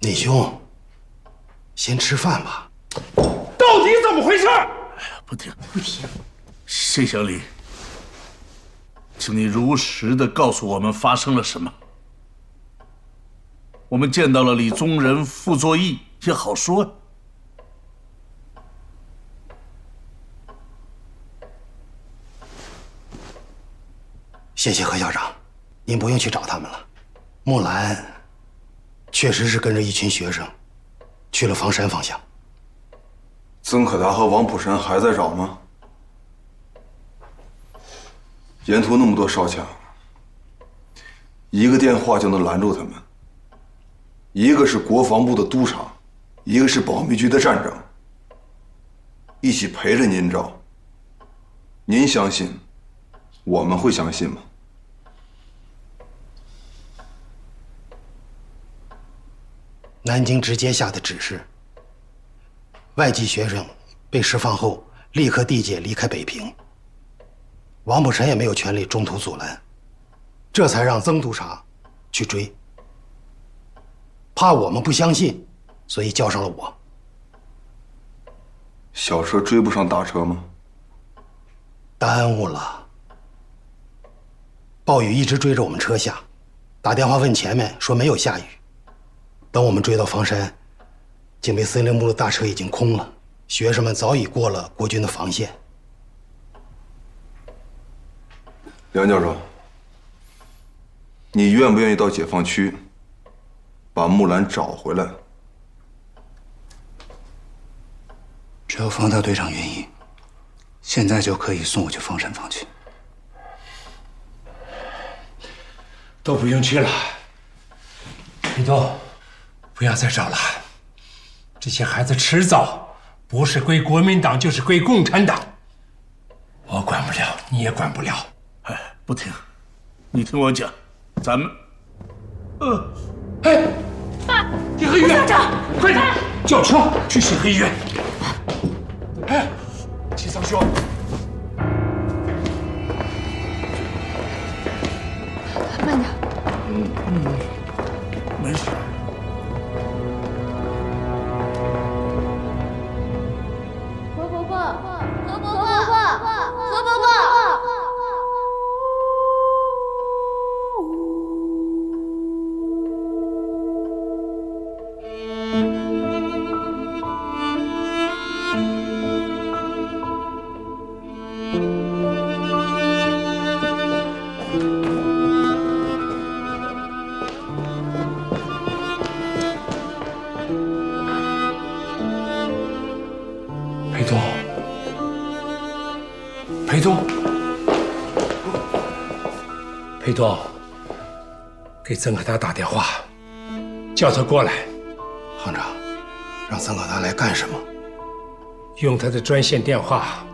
锦兄，先吃饭吧。到底怎么回事？哎呀，不听。谢小李，请你如实的告诉我们发生了什么。我们见到了李宗仁、傅作义也好说呀。谢谢何校长，您不用去找他们了。木兰确实是跟着一群学生去了房山方向。曾可达和王普臣还在找吗？沿途那么多哨卡，一个电话就能拦住他们。一个是国防部的督察，一个是保密局的站长，一起陪着您找。您相信，我们会相信吗？南京直接下的指示，外籍学生被释放后立刻递解离开北平。王普臣也没有权利中途阻拦，这才让曾督察去追。怕我们不相信，所以叫上了我。小车追不上大车吗？耽误了。暴雨一直追着我们车下，打电话问前面说没有下雨。等我们追到房山，警备司令部的大车已经空了，学生们早已过了国军的防线。梁教授，你愿不愿意到解放区把木兰找回来？只要方大队长愿意，现在就可以送我去房山坊去。都不用去了，李东，不要再找了。这些孩子迟早不是归国民党，就是归共产党。我管不了，你也管不了。哎，不听，你听我讲，咱们，哎，爸，协和医院，校长，快点，叫车去协和医院。哎，齐桑兄，慢点。没事。何伯伯，何伯伯，何伯伯。裴东，给曾可达打电话，叫他过来。行长，让曾可达来干什么？用他的专线电话，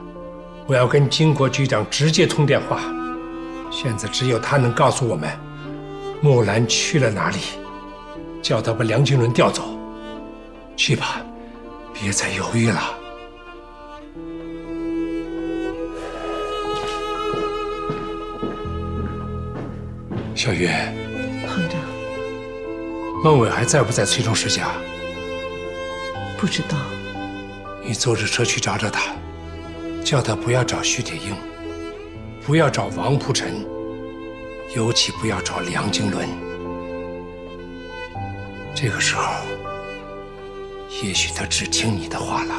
我要跟金国局长直接通电话。现在只有他能告诉我们，木兰去了哪里，叫他把梁金伦调走。去吧，别再犹豫了。小月，行长，孟伟还在不在崔中石家？不知道。你坐着车去找找他，叫他不要找徐铁英，不要找王蒲臣，尤其不要找梁经纶。这个时候，也许他只听你的话了。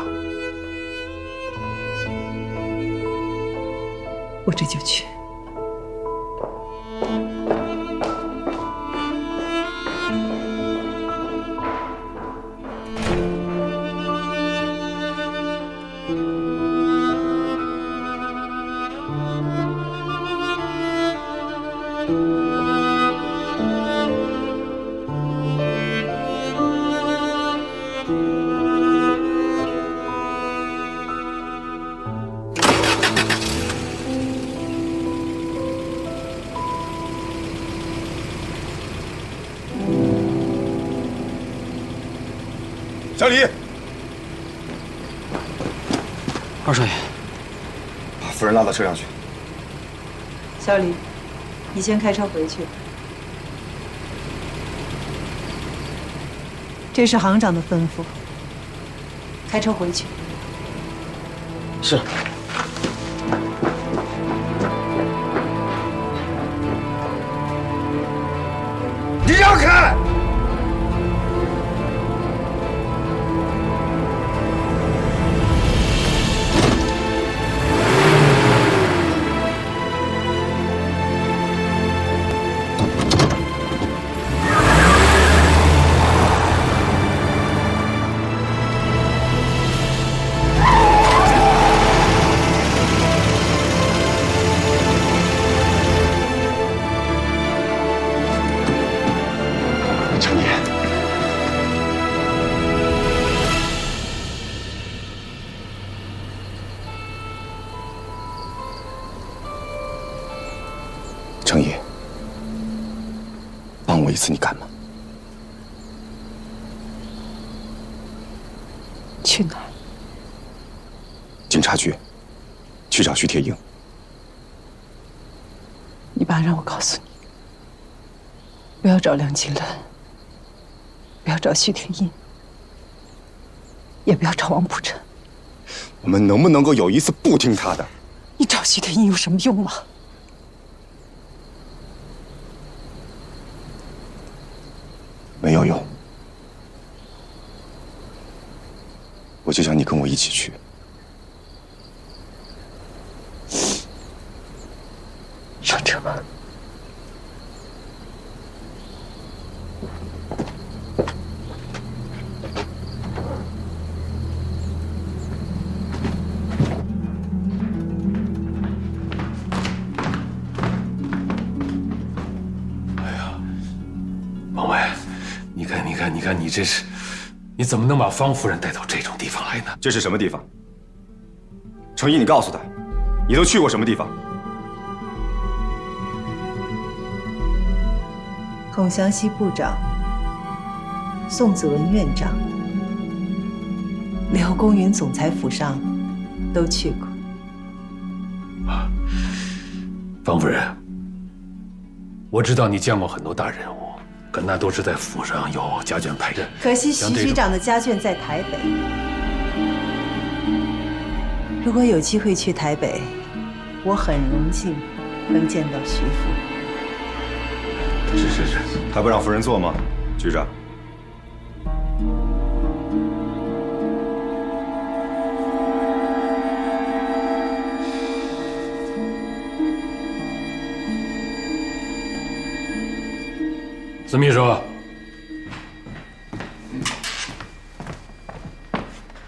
我这就去。小李，二少爷，把夫人拉到车上去。小李，你先开车回去。这是行长的吩咐。开车回去。是。你让开！程野，帮我一次，你敢吗？去哪儿？警察局，去找徐铁英。你爸让我告诉你，不要找梁金兰，不要找徐铁英，也不要找王普辰。我们能不能够有一次不听他的？你找徐铁英有什么用吗？没有用，我就想你跟我一起去。上车吧。王伟，你看，你这是，你怎么能把方夫人带到这种地方来呢？这是什么地方？程一，你告诉他，你都去过什么地方？孔祥熙部长、宋子文院长、辽公园总裁府上都去过。方夫人，我知道你见过很多大人物，可那都是在府上有家眷陪着。可惜徐局长的家眷在台北。如果有机会去台北，我很荣幸能见到徐夫。是，还不让夫人坐吗，局长？司秘书，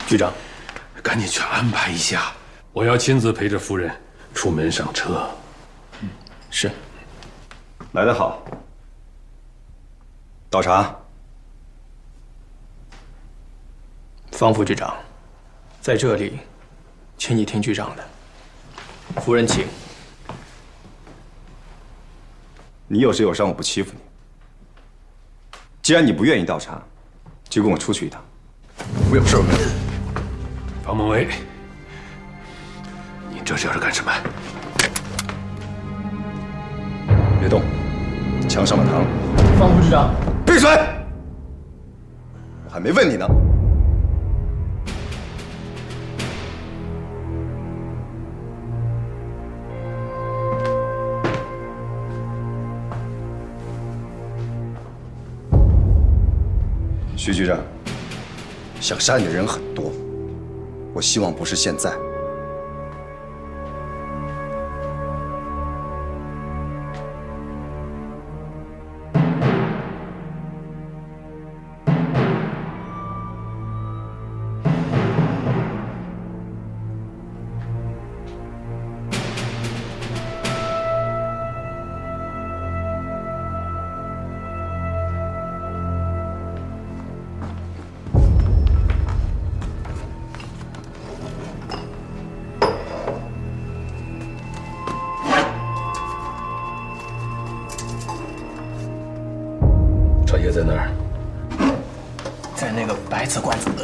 局长，赶紧去安排一下，我要亲自陪着夫人出门上车。是。来得好。倒茶。方副局长，在这里，请你听局长的。夫人，请。你有事有伤，我不欺负你。既然你不愿意倒茶，就跟我出去一趟。我有事。方孟威，你这是要干什么？别动，枪上了膛。方副局长，闭嘴！我还没问你呢。徐局长，想杀你的人很多，我希望不是现在。少爷在哪儿？在那个白瓷罐子里。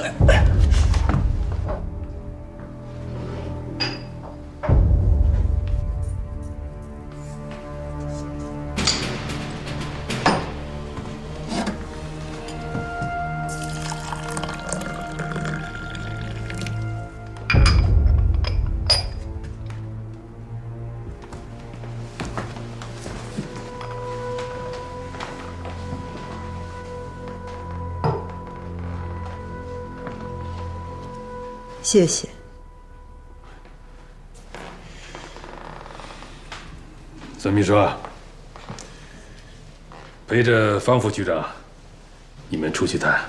谢谢。孙秘书，陪着方副局长，你们出去谈。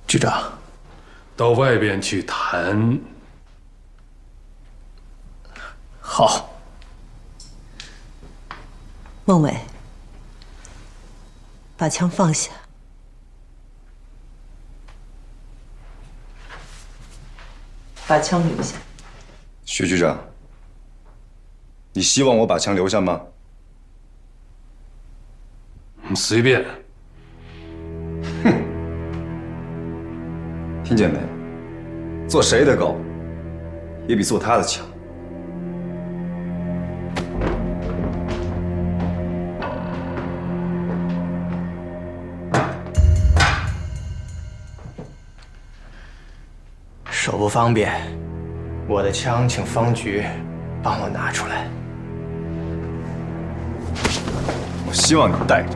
局长，到外边去谈。好。孟伟，把枪放下。把枪留下。徐局长，你希望我把枪留下吗？随便。哼，听见没？做谁的狗，也比做他的强。手不方便，我的枪请方局帮我拿出来。我希望你带着。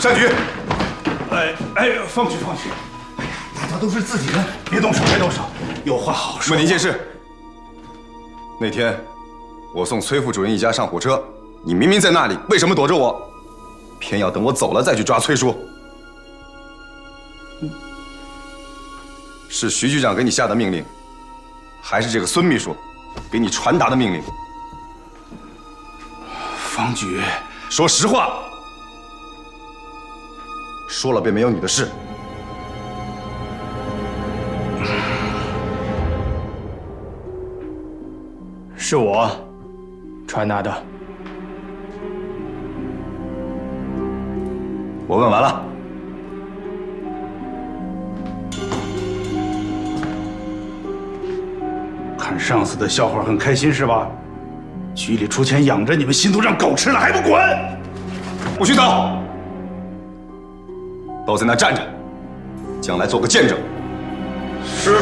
上局。方局，哎呀，大家都是自己人，别动手，有话好说。问您一件事。那天我送崔副主任一家上火车，你明明在那里，为什么躲着我？偏要等我走了再去抓崔叔。是徐局长给你下的命令，还是这个孙秘书给你传达的命令？方局，说实话。说了便没有你的事。是我传达的。我问完了。看上司的笑话很开心是吧？局里出钱养着你们，心都让狗吃了还不滚！不许走！都在那站着，将来做个见证。是。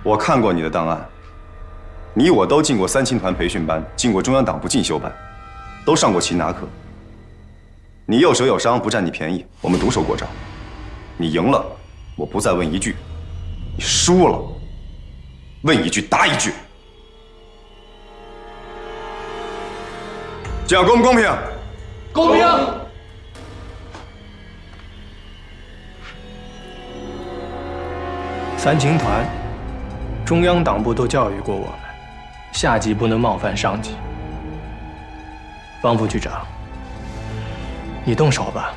我看过你的档案，你我都进过三青团培训班，进过中央党部进修班，都上过擒拿课。你右手有伤，不占你便宜，我们独守过招。你赢了，我不再问一句；你输了，问一句答一句。这样公不公平？公平。三青团，中央党部都教育过我们，下级不能冒犯上级。方副局长，你动手吧，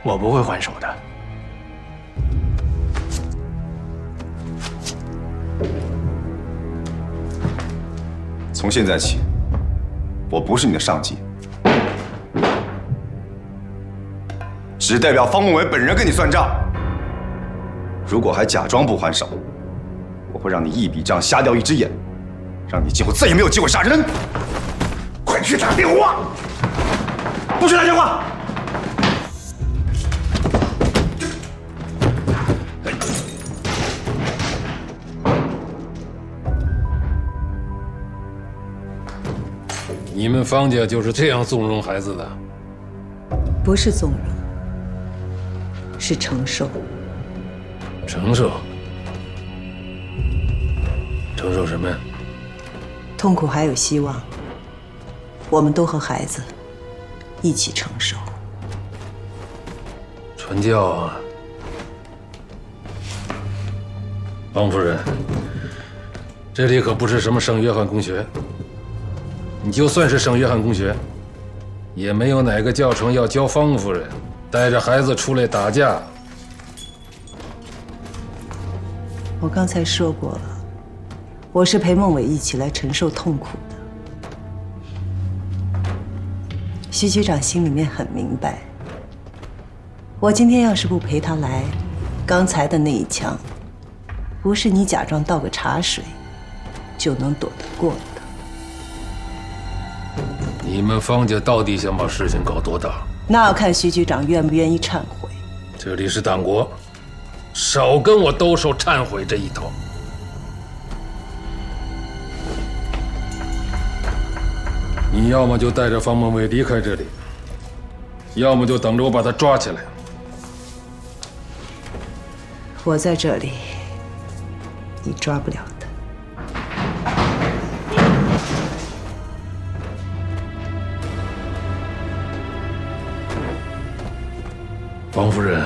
我不会还手的。从现在起，我不是你的上级，只代表方孟伟本人跟你算账。如果还假装不还手，我会让你一笔账瞎掉一只眼，让你今后再也没有机会杀人。快去打电话！不许打电话！你们方家就是这样纵容孩子的？不是纵容，是承受。承受？承受什么呀？痛苦还有希望，我们都和孩子一起承受。传教啊，方夫人，这里可不是什么圣约翰公学。你就算是圣约翰公学，也没有哪个教程要教方夫人带着孩子出来打架。我刚才说过了，我是陪孟伟一起来承受痛苦的。徐局长心里面很明白，我今天要是不陪他来，刚才的那一枪，不是你假装倒个茶水就能躲得过的。你你们方家到底想把事情搞多大？那要看徐局长愿不愿意忏悔。这里是党国，少跟我兜售忏悔这一套。你要么就带着方孟伟离开这里，要么就等着我把他抓起来。我在这里，你抓不了他。王夫人，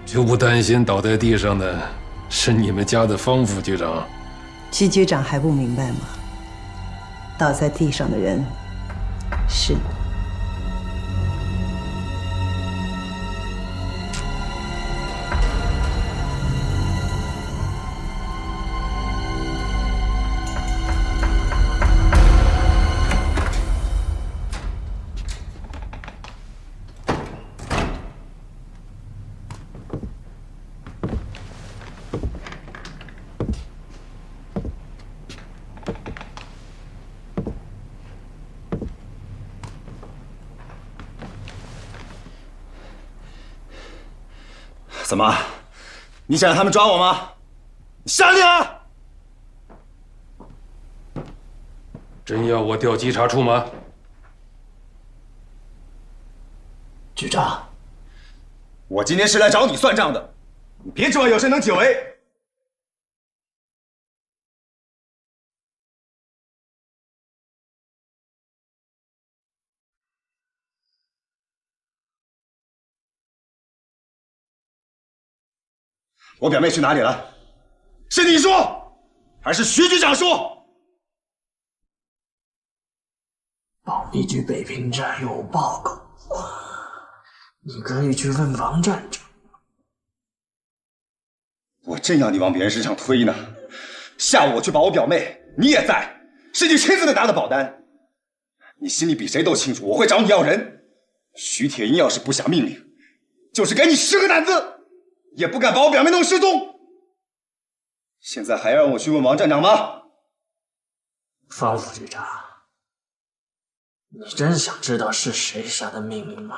就不担心倒在地上的是你们家的方副局长？徐局长还不明白吗？倒在地上的人是你。怎么？你想让他们抓我吗？你下令啊！真要我调稽查处吗？局长，我今天是来找你算账的，你别指望有谁能解围。我表妹去哪里了？是你说，还是徐局长说？保密局北平站有报告，你可以去问王站长。我正要你往别人身上推呢。下午我去保我表妹，你也在，是你亲自拿的保单。你心里比谁都清楚，我会找你要人。徐铁英要是不下命令，就是给你10个胆子，也不敢把我表妹弄失踪。现在还要让我去问王站长吗？方副局长，你真想知道是谁下的命令吗？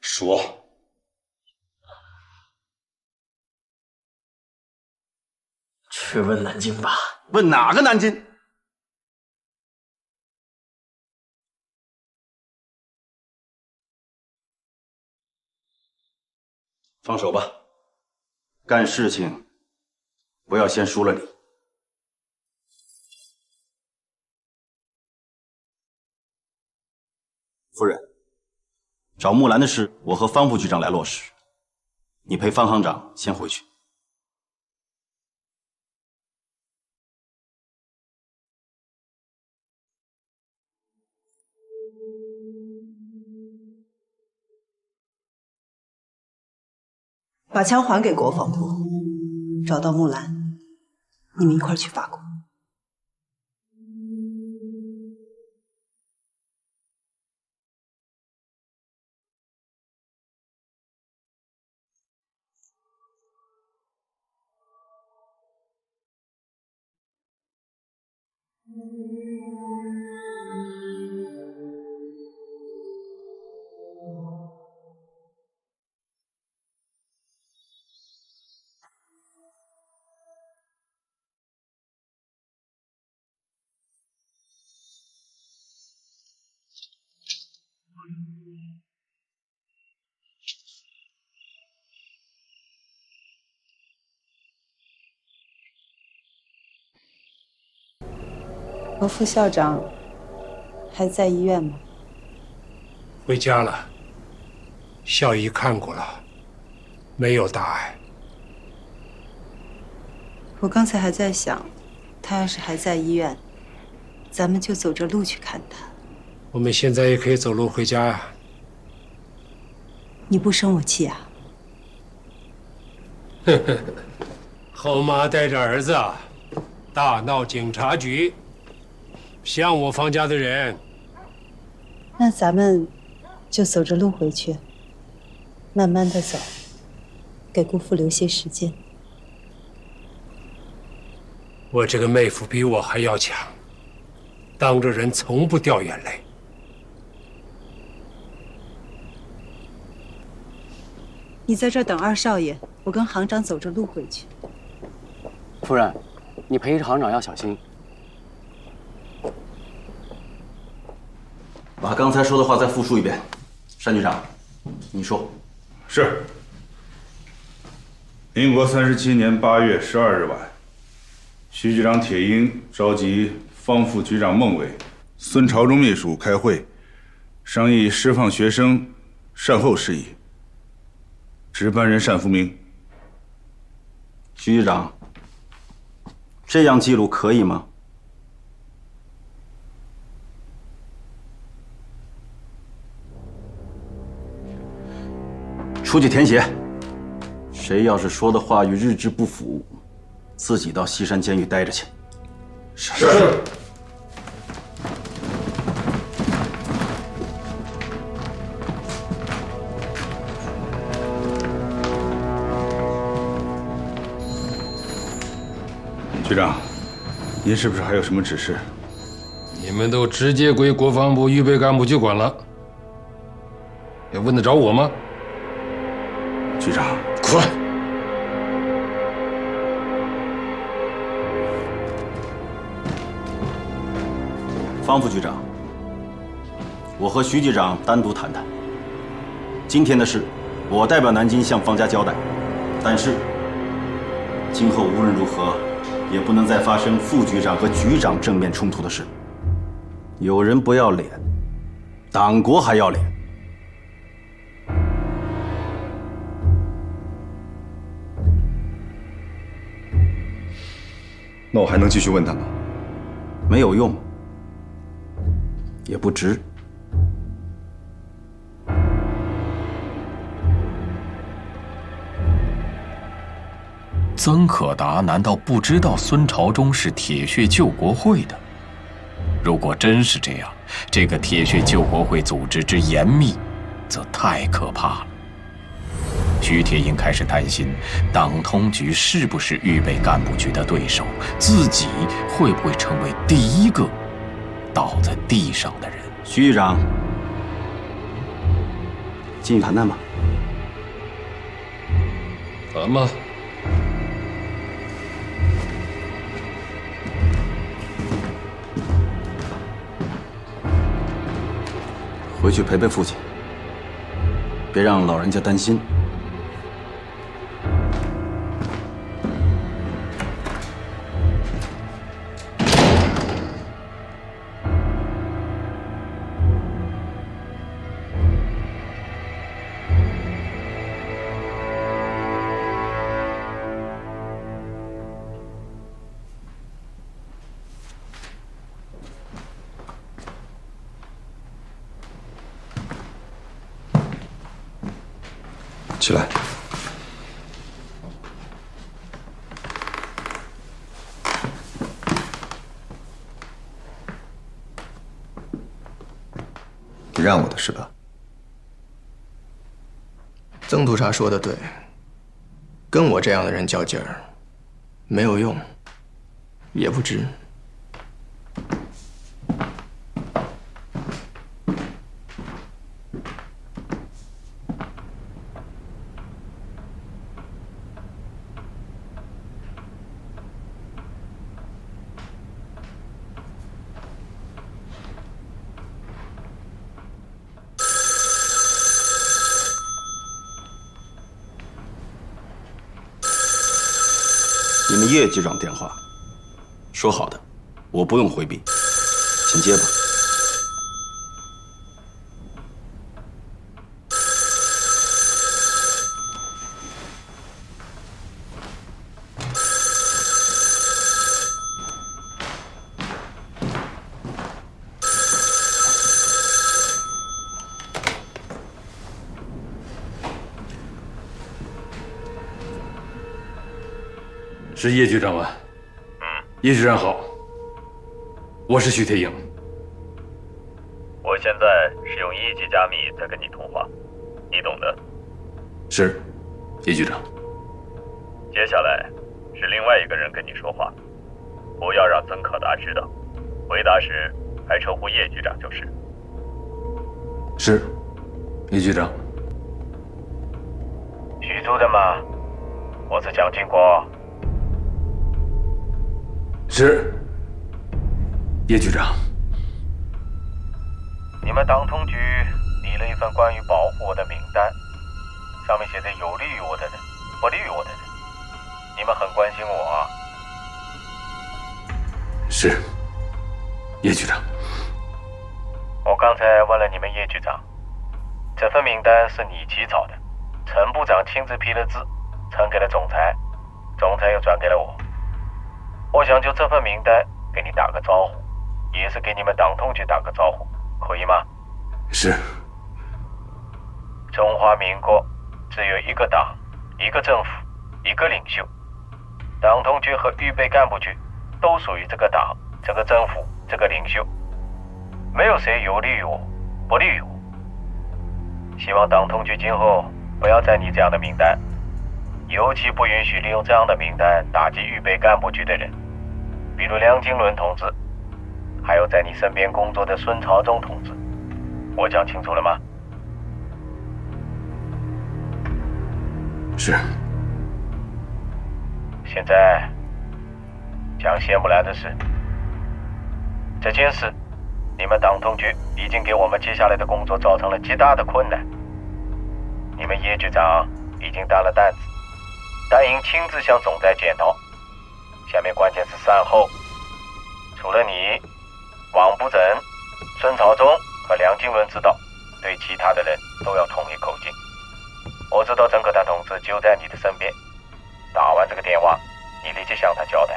说。去问南京吧。问哪个南京？放手吧，干事情不要先输了理。夫人，找木兰的事，我和方副局长来落实，你陪方行长先回去。把枪还给国防部，找到木兰，你们一块儿去法国。罗副校长还在医院吗？回家了，校医看过了，没有大碍。我刚才还在想，他要是还在医院，咱们就走着路去看他。我们现在也可以走路回家呀。你不生我气啊？呵呵，后妈带着儿子大闹警察局，像我方家的人。那咱们就走着路回去，慢慢的走，给姑父留些时间。我这个妹夫比我还要强，当着人从不掉眼泪。你在这儿等二少爷，我跟行长走着路回去。夫人，你陪着行长要小心。把刚才说的话再复述一遍。单局长，你说。是。民国37年8月12日晚，徐局长铁英召集方副局长孟伟、孙朝忠秘书开会，商议释放学生善后事宜。值班人单福明。徐局长，这样记录可以吗？出去填写。谁要是说的话与日志不符，自己到西山监狱待着去。是。局长，您是不是还有什么指示？你们都直接归国防部预备干部局管了，也问得着我吗？局长，快！方副局长，我和徐局长单独谈谈。今天的事，我代表南京向方家交代，但是今后无论如何，也不能再发生副局长和局长正面冲突的事。有人不要脸，党国还要脸。那我还能继续问他吗？没有用，也不值。曾可达难道不知道孙朝忠是铁血救国会的？如果真是这样，这个铁血救国会组织之严密，则太可怕了。徐铁英开始担心，党通局是不是预备干部局的对手，自己会不会成为第一个倒在地上的人？徐局长，进去谈谈吧。谈吧。回去陪陪父亲，别让老人家担心。起来。你让我的是吧？曾督察说的对，跟我这样的人较劲儿，没有用，也不值。你们叶局长电话，说好的，我不用回避，请接吧。是叶局长吗？叶局长好，我是徐铁英。我现在是用1级加密在跟你通话，你懂的。是，叶局长。接下来是另外一个人跟你说话，不要让曾可达知道。回答时还称呼叶局长就是。是，叶局长。许主任吗？我是蒋经国。是，叶局长。你们党通局拟了一份关于保护我的名单，上面写着有利于我的人，不利于我的人。你们很关心我啊。是，叶局长。我刚才问了你们叶局长，这份名单是你起草的，陈部长亲自批了字，呈给了总裁，总裁又转给了我。我想就这份名单给你打个招呼，也是给你们党通局打个招呼，可以吗？是。中华民国只有一个党，一个政府，一个领袖。党通局和预备干部局都属于这个党、这个政府、这个领袖，没有谁有利于我，不利于我。希望党通局今后不要再拟这样的名单，尤其不允许利用这样的名单打击预备干部局的人，比如梁金伦同志，还有在你身边工作的孙朝忠同志。我讲清楚了吗？是。现在讲谢木兰的事。这件事，你们党通局已经给我们接下来的工作造成了极大的困难。你们叶局长已经担了担子，答应亲自向总裁检讨。下面关键是善后，除了你、王布珍、孙朝忠和梁金伦知道，对其他的人都要统一口径。我知道曾可达同志就在你的身边，打完这个电话，你立即向他交代。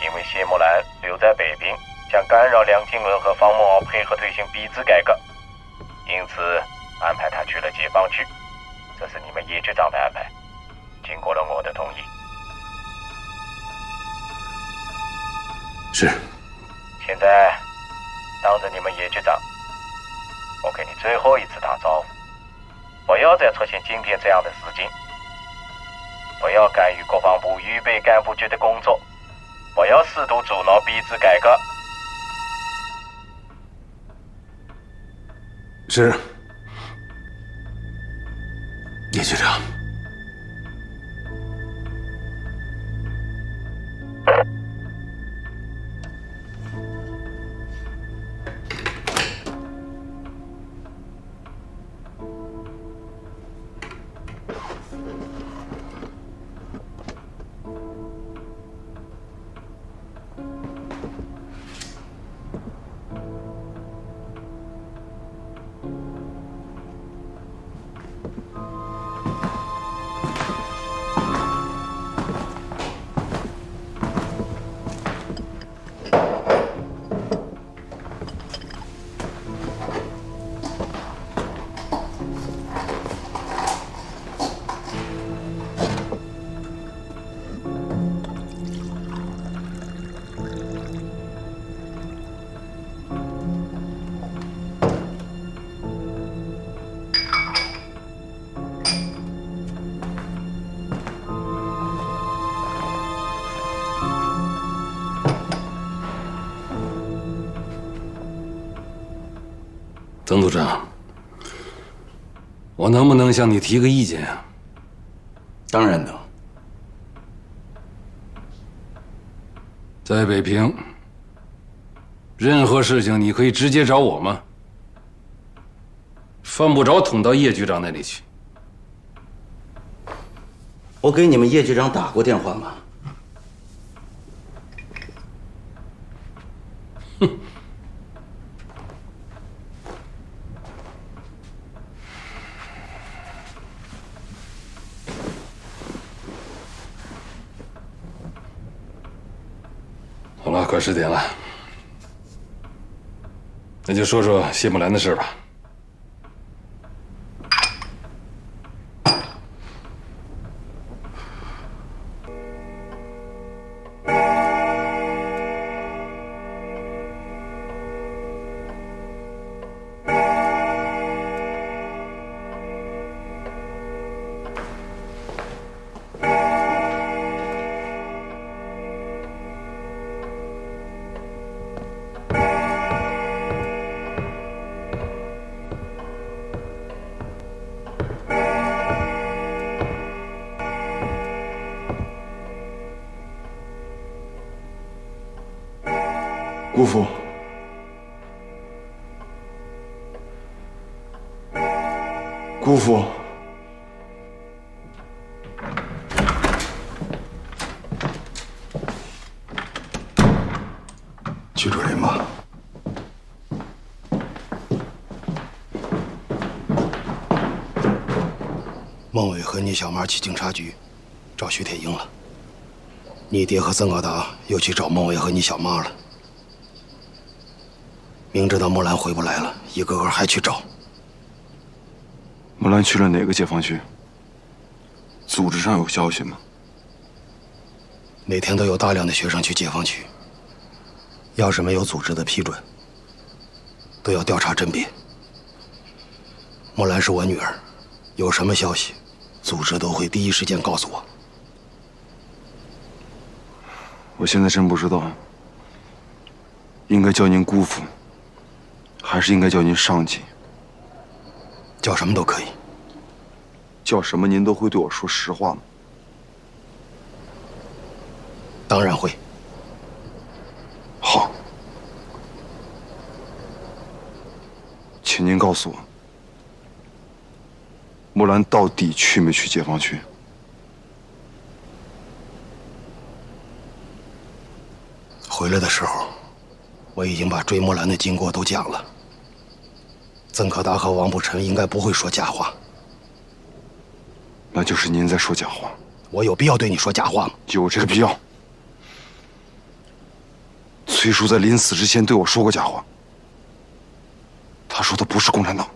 因为谢木兰留在北平，想干扰梁金伦和方梦敖配合推行币制改革，因此安排他去了解放区。这是你们叶局长的安排，经过了我的同意。是。现在当着你们叶局长，我给你最后一次打招呼，不要再出现今天这样的事情，不要干预国防部预备干部局的工作，不要试图阻挠币制改革。是，叶局长。曾组长，我能不能向你提个意见啊？当然能。在北平，任何事情你可以直接找我吗？犯不着捅到叶局长那里去。我给你们叶局长打过电话吗？哼。好了，快10点了，那就说说谢木兰的事吧。姑父，姑父，曲主任吗？孟伟和你小妈去警察局找徐铁英了。你爹和曾高达又去找孟伟和你小妈了。明知道木兰回不来了，一个个还去找。木兰去了哪个解放区？组织上有消息吗？每天都有大量的学生去解放区，要是没有组织的批准，都要调查甄别。木兰是我女儿，有什么消息，组织都会第一时间告诉我。我现在真不知道，应该叫您姑父，还是应该叫您上级？叫什么都可以。叫什么您都会对我说实话吗？当然会。好，请您告诉我，木兰到底去没去解放区？回来的时候，我已经把追木兰的经过都讲了。曾可达和王步臣应该不会说假话。那就是您在说假话。我有必要对你说假话吗？有这个必要。崔叔在临死之前对我说过假话。他说的不是共产党。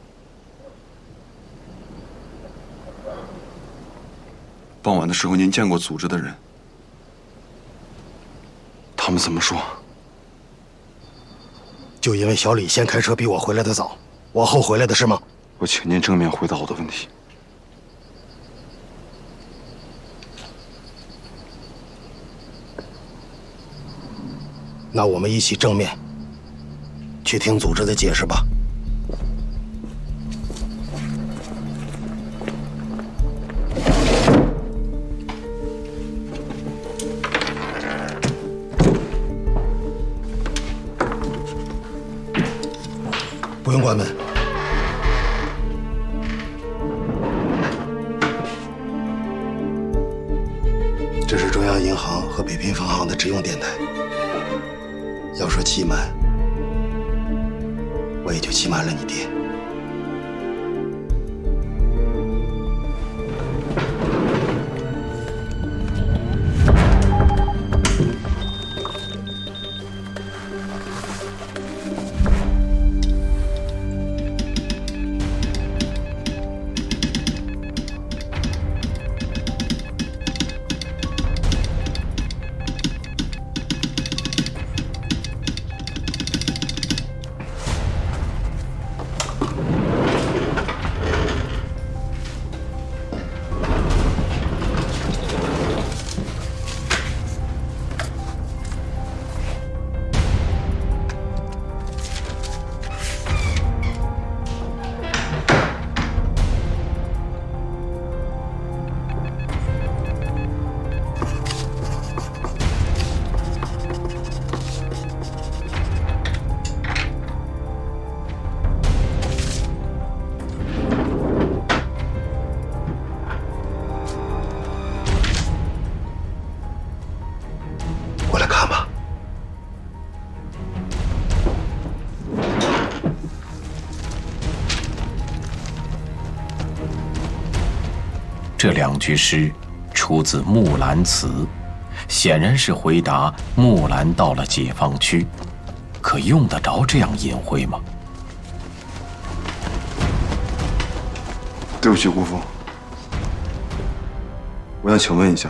傍晚的时候，您见过组织的人？他们怎么说？就因为小李先开车比我回来的早，我后回来的是吗？我请您正面回答我的问题。那我们一起正面去听组织的解释吧。不用关门。这是中央银行和北平分行的直用电台。要说欺瞒，我也就欺瞒了你爹。这两句诗出自《木兰辞》，显然是回答木兰到了解放区，可用得着这样隐晦吗？对不起，姑父，我想请问一下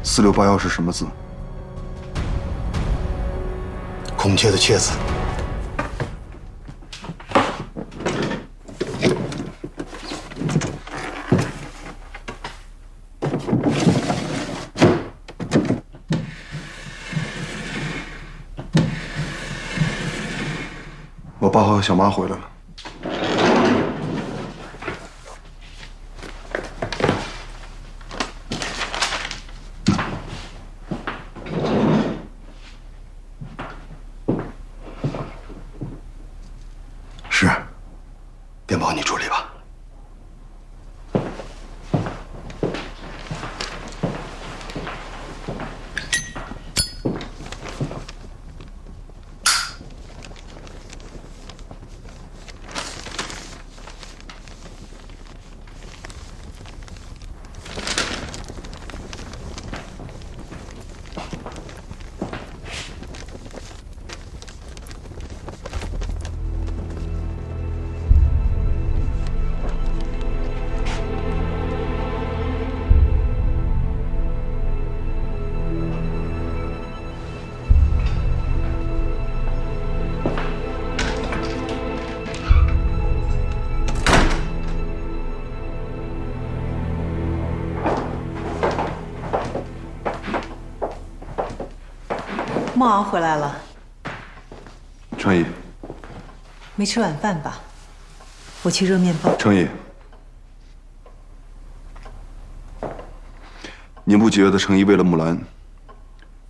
，4681是什么字？孔雀的雀字。我爸和小妈回来了。孟敖回来了，程毅，没吃晚饭吧？我去热面包。程毅，你不觉得程毅为了木兰，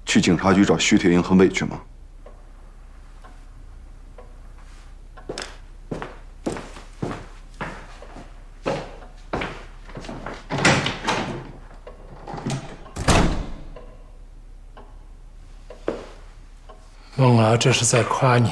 去警察局找徐铁英很委屈吗？孟敖这是在夸你。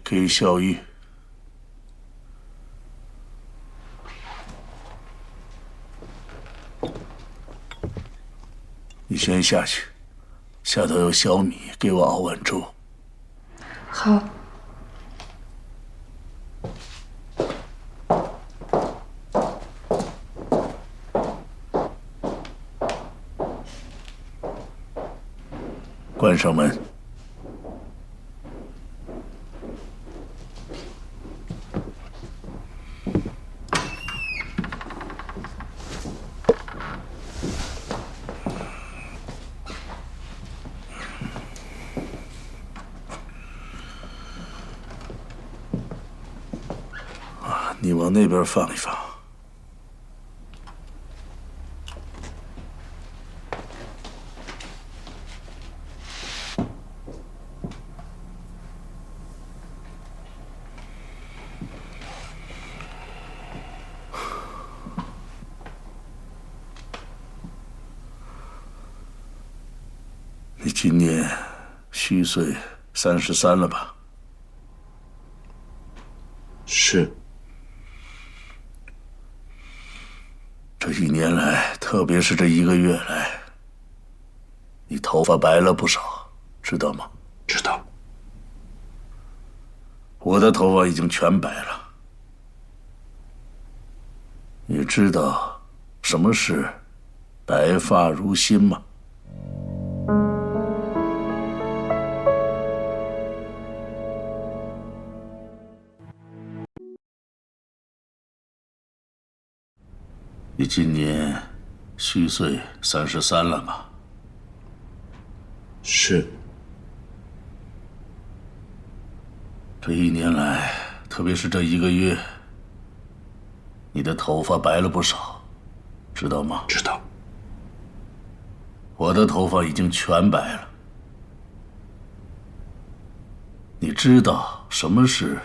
给小玉。你先下去，下头有小米，给我熬碗粥。好。关上门。你往那边放一放。你今年虚岁33了吧？是。这1年来，特别是这1个月来，你头发白了不少，知道吗？知道。我的头发已经全白了。你知道什么是白发如新吗？你今年虚岁33了吗？是。这1年来，特别是这1个月，你的头发白了不少，知道吗？知道。我的头发已经全白了。你知道什么是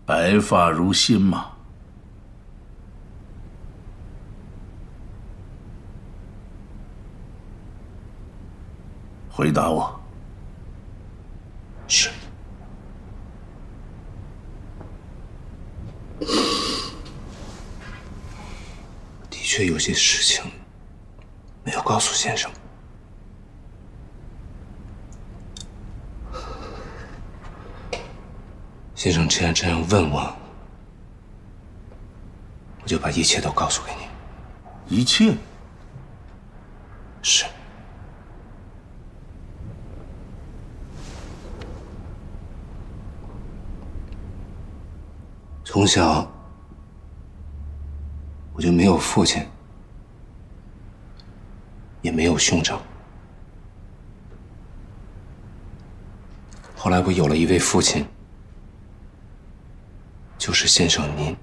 白发如新吗？回答我。是。确有些事情没有告诉先生。先生既然这样问我，我就把一切都告诉给你。一切？是。从小我就没有父亲，也没有兄长。后来我有了一位父亲，就是先生您，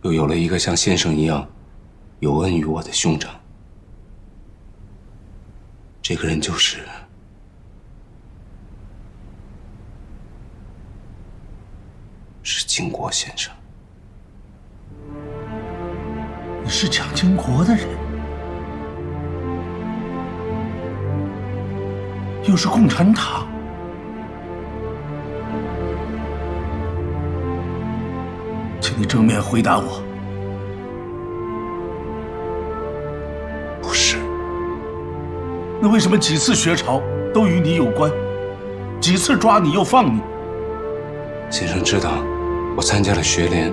又有了一个像先生一样有恩于我的兄长。这个人就是经国先生。你是蒋经国的人，又是共产党，请你正面回答我。不是。那为什么几次学潮都与你有关？几次抓你又放你？先生知道我参加了学联，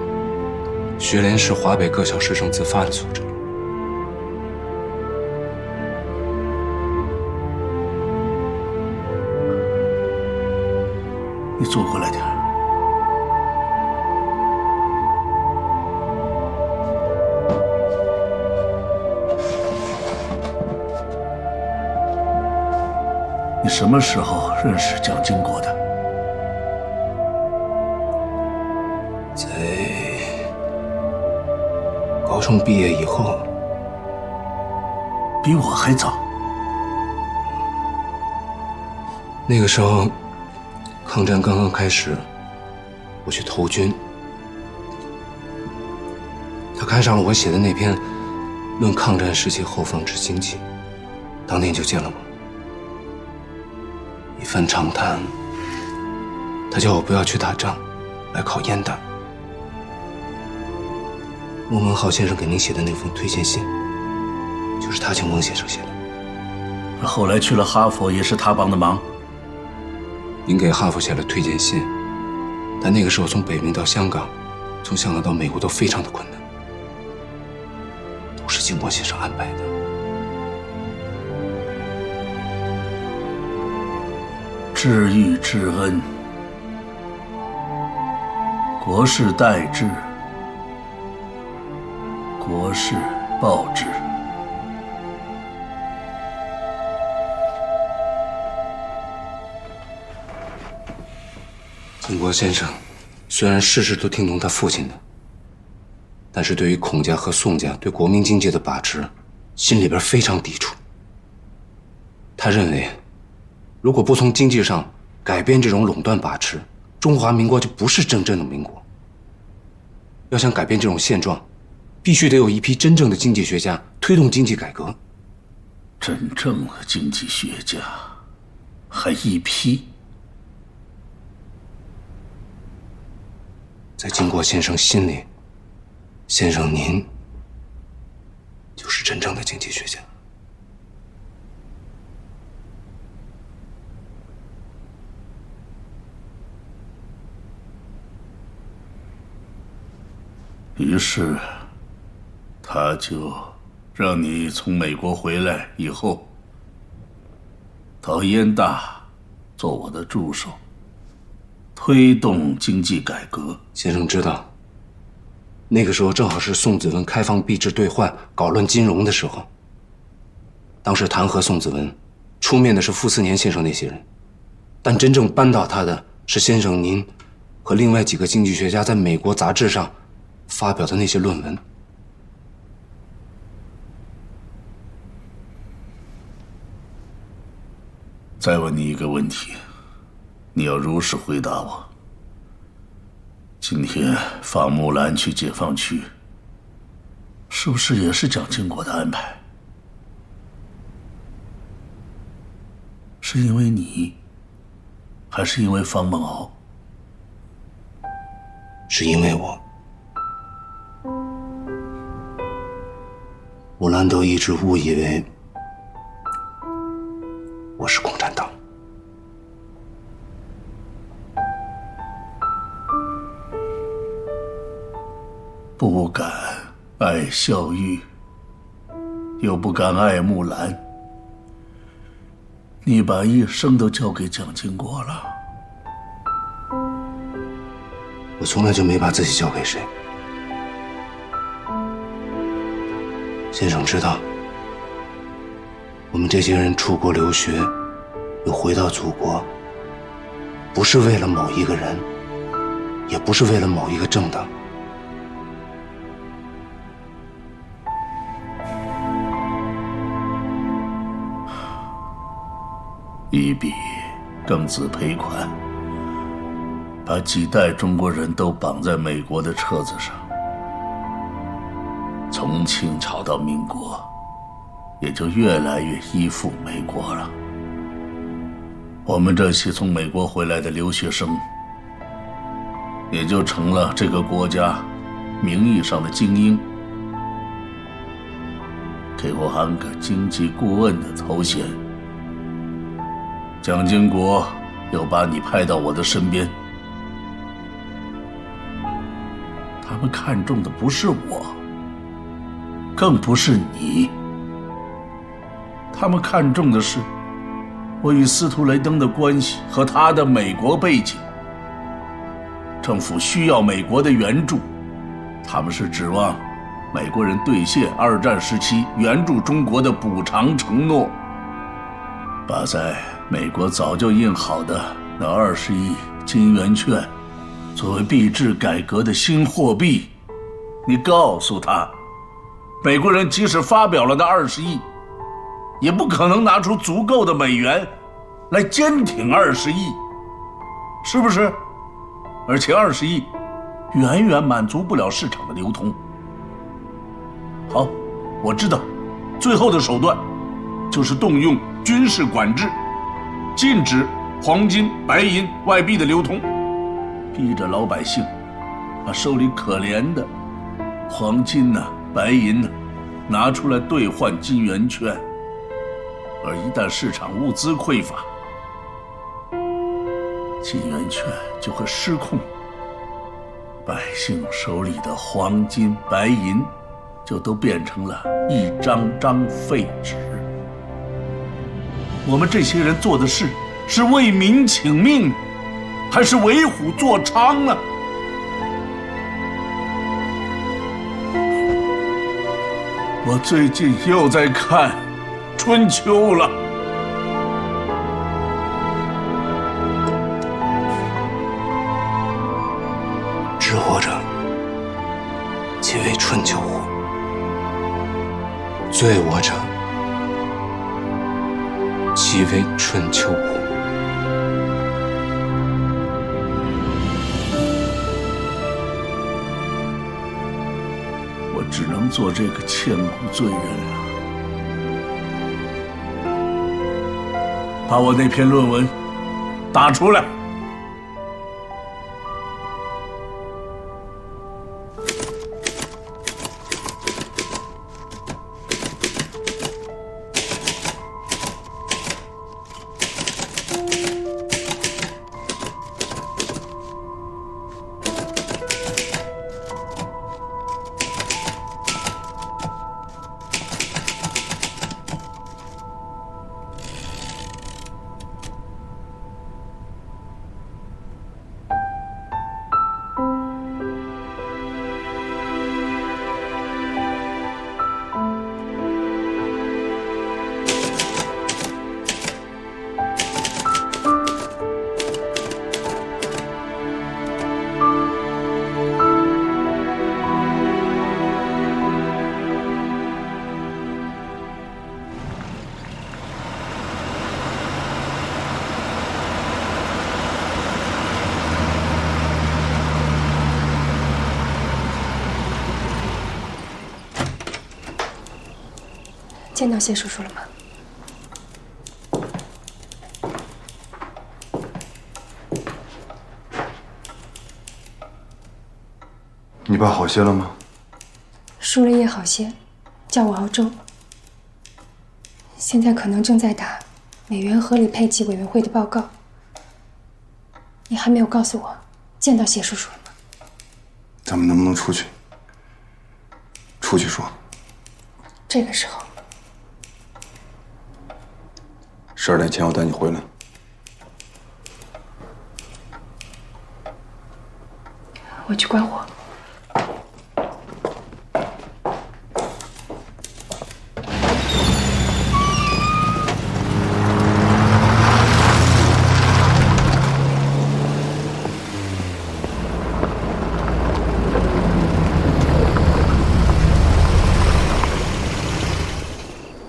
学联是华北各校师生自发的组织。你坐过来点儿。你什么时候认识蒋经国的？高中毕业以后，比我还早。那个时候，抗战刚刚开始，我去投军。他看上了我写的那篇《论抗战时期后方之经济》，当天就见了我。一番长谈，他叫我不要去打仗，来考烟弹。孟文浩先生给您写的那封推荐信，就是他请孟先生写的。后来去了哈佛，也是他帮的忙。您给哈佛写了推荐信，但那个时候从北平到香港，从香港到美国都非常的困难，都是经国先生安排的。知遇之恩，国事待之。国事报之。经国先生虽然事事都听从他父亲的，但是对于孔家和宋家对国民经济的把持，心里边非常抵触。他认为，如果不从经济上改变这种垄断把持，中华民国就不是真正的民国。要想改变这种现状，必须得有一批真正的经济学家推动经济改革。真正的经济学家，还一批？在经国先生心里，先生您就是真正的经济学家。于是他就让你从美国回来以后，到燕大做我的助手，推动经济改革。先生知道，那个时候正好是宋子文开放币制兑换、搞乱金融的时候。当时弹劾宋子文，出面的是傅斯年先生那些人，但真正扳倒他的是先生您和另外几个经济学家在美国杂志上发表的那些论文。再问你一个问题，你要如实回答我。今天放木兰去解放区，是不是也是蒋经国的安排？是因为你，还是因为方梦敖？是因为我。难道一直误以为我是共产党？不敢爱孝玉，又不敢爱木兰，你把一生都交给蒋经国了。我从来就没把自己交给谁。先生知道，我们这些人出国留学，又回到祖国，不是为了某一个人，也不是为了某一个政党。一笔庚子赔款，把几代中国人都绑在美国的车子上，从清朝到民国，也就越来越依附美国了。我们这些从美国回来的留学生，也就成了这个国家名义上的精英，给我安个经济顾问的头衔。蒋经国又把你派到我的身边，他们看重的不是我，更不是你，他们看重的是我与司徒雷登的关系和他的美国背景。政府需要美国的援助，他们是指望美国人兑现二战时期援助中国的补偿承诺，把在美国早就印好的那20亿金圆券作为币制改革的新货币。你告诉他，美国人即使发表了那20亿，也不可能拿出足够的美元来坚挺20亿，是不是？而且20亿远远满足不了市场的流通。好，我知道，最后的手段就是动用军事管制，禁止黄金、白银、外币的流通，逼着老百姓把手里可怜的黄金呐、白银呐拿出来兑换金圆券。而一旦市场物资匮乏，金圆券就会失控，百姓手里的黄金、白银就都变成了一张张废纸。我们这些人做的事是为民请命，还是为虎作伥呢？我最近又在看《春秋》了。知火者，其为春秋乎？罪我者，其为春秋乎？我只能做这个千古罪人了。把我那篇论文打出来。见到谢叔叔了吗？你爸好些了吗？输了液好些，叫我熬粥。现在可能正在打美元合理配给委员会的报告。你还没有告诉我见到谢叔叔了吗？咱们能不能出去？出去说。这个时候12点前我带你回来。我去关火。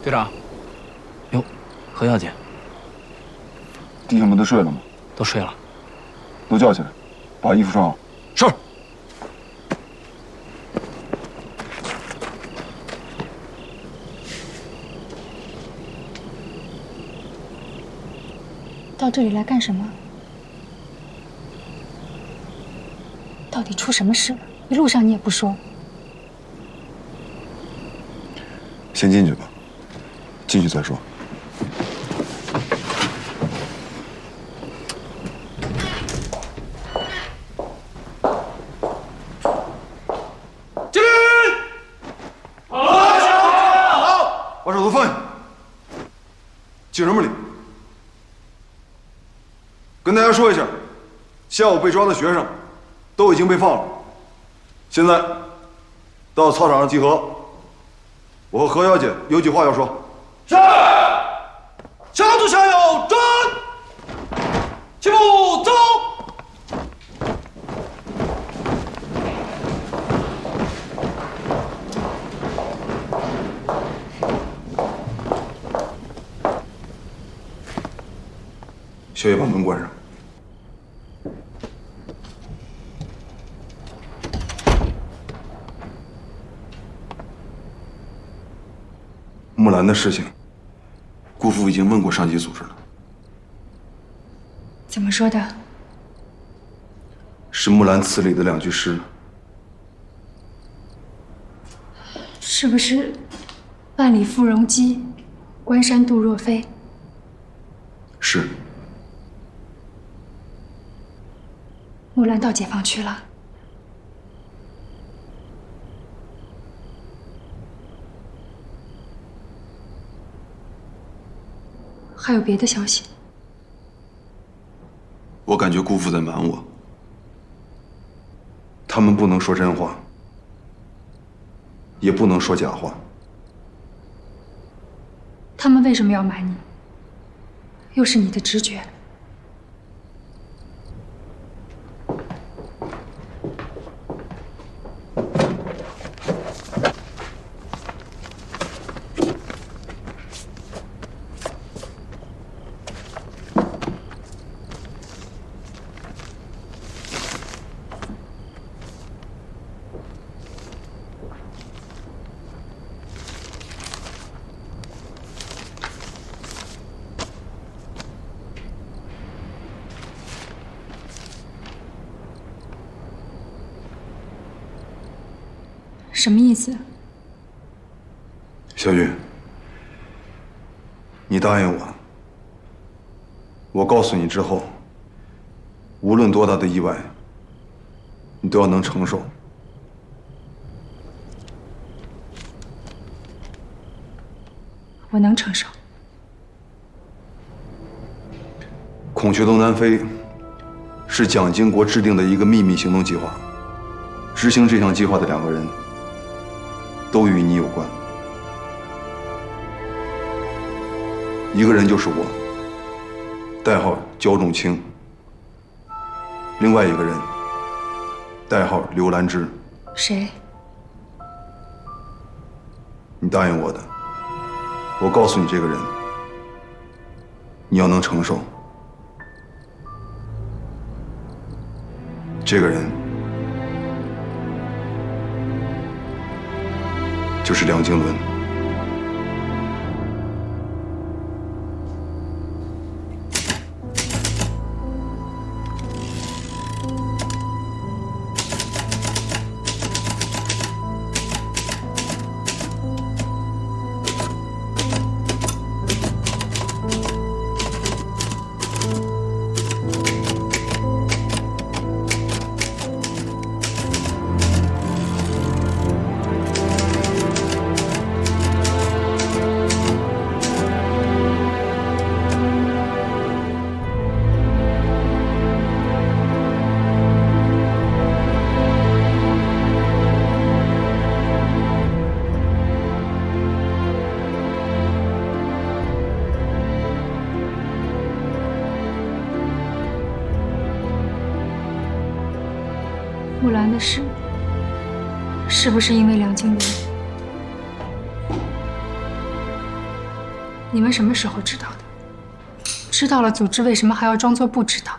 队长，哟，何小姐，弟兄们都睡了吗？都睡了。都叫起来，把衣服穿好。是。到这里来干什么？到底出什么事了？一路上你也不说。先进去吧，进去再说。敬礼！好，把手都放下。敬什么礼？跟大家说一下，下午被抓的学生都已经被放了。现在到操场上集合。我和何小姐有句话要说。是。向左向右转，齐步走。小叶把门关上。木兰的事情，姑父已经问过上级组织了。怎么说的？是木兰词里的2句诗。是不是“万里赴戎机，关山度若飞”？是。木兰到解放区了。还有别的消息？我感觉姑父在瞒我。他们不能说真话，也不能说假话。他们为什么要瞒你？又是你的直觉。什么意思？小雨，你答应我，我告诉你之后，无论多大的意外，你都要能承受。我能承受。孔雀东南飞是蒋经国制定的一个秘密行动计划，执行这项计划的2个人都与你有关，一个人就是我，代号焦仲卿；另外一个人，代号刘兰芝。谁？你答应我的，我告诉你这个人，你要能承受。这个人就是梁经纶。木兰的事，是不是因为梁静茹？你们什么时候知道的？知道了，组织为什么还要装作不知道？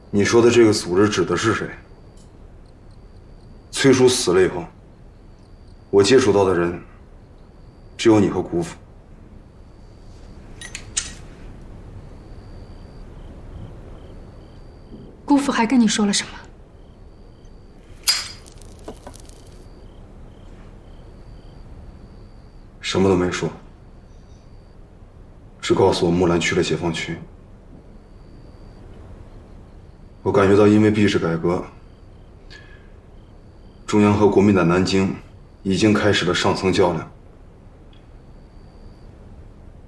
你说的这个组织指的是谁？崔叔死了以后，我接触到的人只有你和姑父。姑父还跟你说了什么？什么都没说，只告诉我木兰去了解放区。我感觉到，因为币制改革，中央和国民党南京已经开始了上层较量。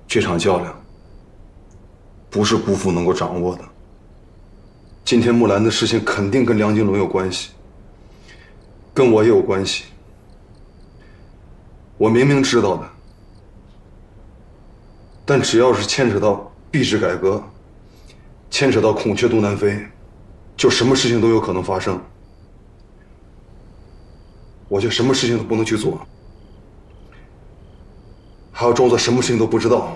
这场较量不是姑父能够掌握的。今天木兰的事情肯定跟梁金伦有关系，跟我也有关系。我明明知道的，但只要是牵扯到币制改革，牵扯到孔雀东南飞，就什么事情都有可能发生。我就什么事情都不能去做，还要装作什么事情都不知道。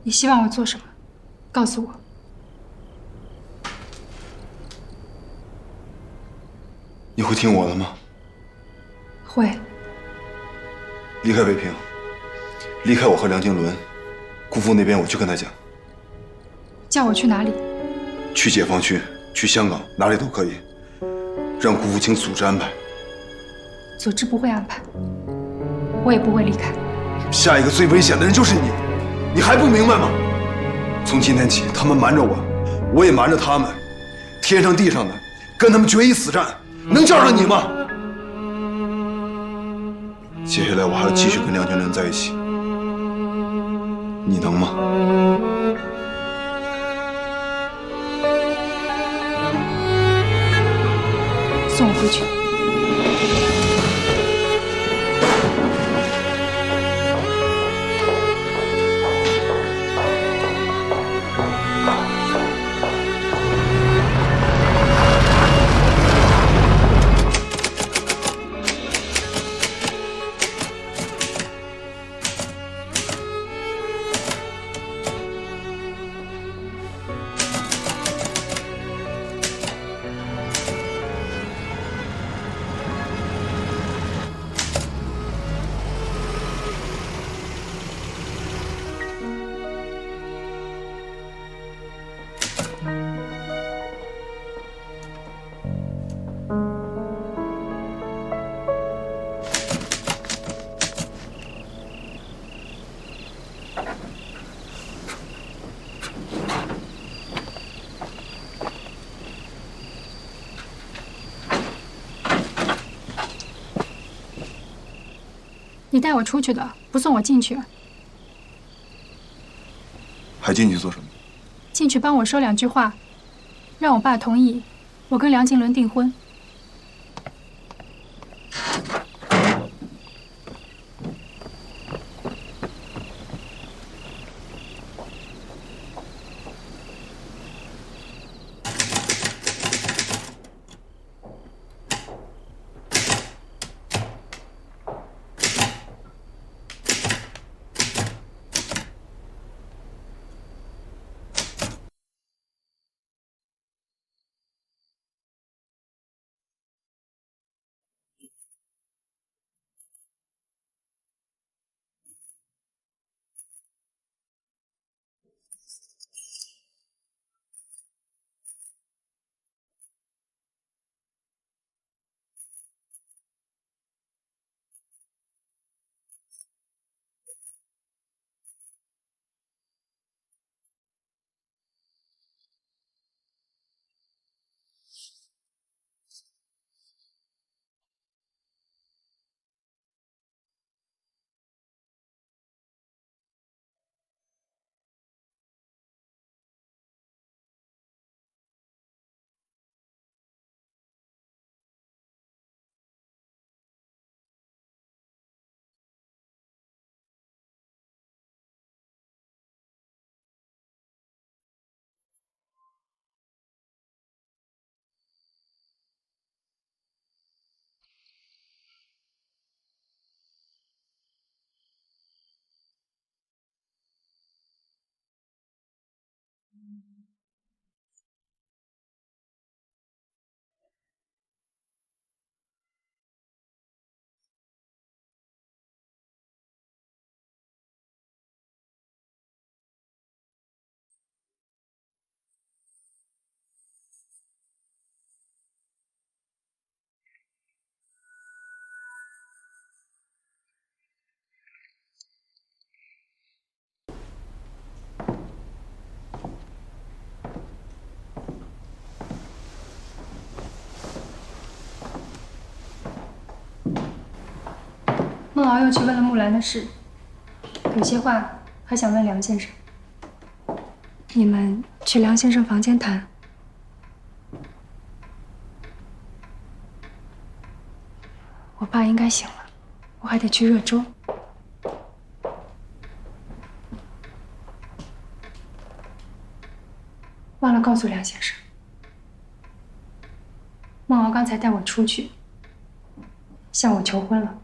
你希望我做什么？告诉我。你会听我的吗？会。离开北平，离开我和梁经纶，姑父那边我去跟他讲。叫我去哪里？去解放区，去香港，哪里都可以。让姑父请组织安排。组织不会安排，我也不会离开。下一个最危险的人就是你。你还不明白吗？从今天起，他们瞒着我，我也瞒着他们，天上地上的，跟他们决一死战，能叫上你吗？接下来我还要继续跟梁经纶在一起，你能吗？送我回去。你带我出去的，不送我进去。还进去做什么？进去帮我说2句话，让我爸同意我跟梁经纶订婚。孟敖又去问了木兰的事，有些话还想问梁先生。你们去梁先生房间谈。我爸应该醒了，我还得去热粥。忘了告诉梁先生，孟敖刚才带我出去，向我求婚了。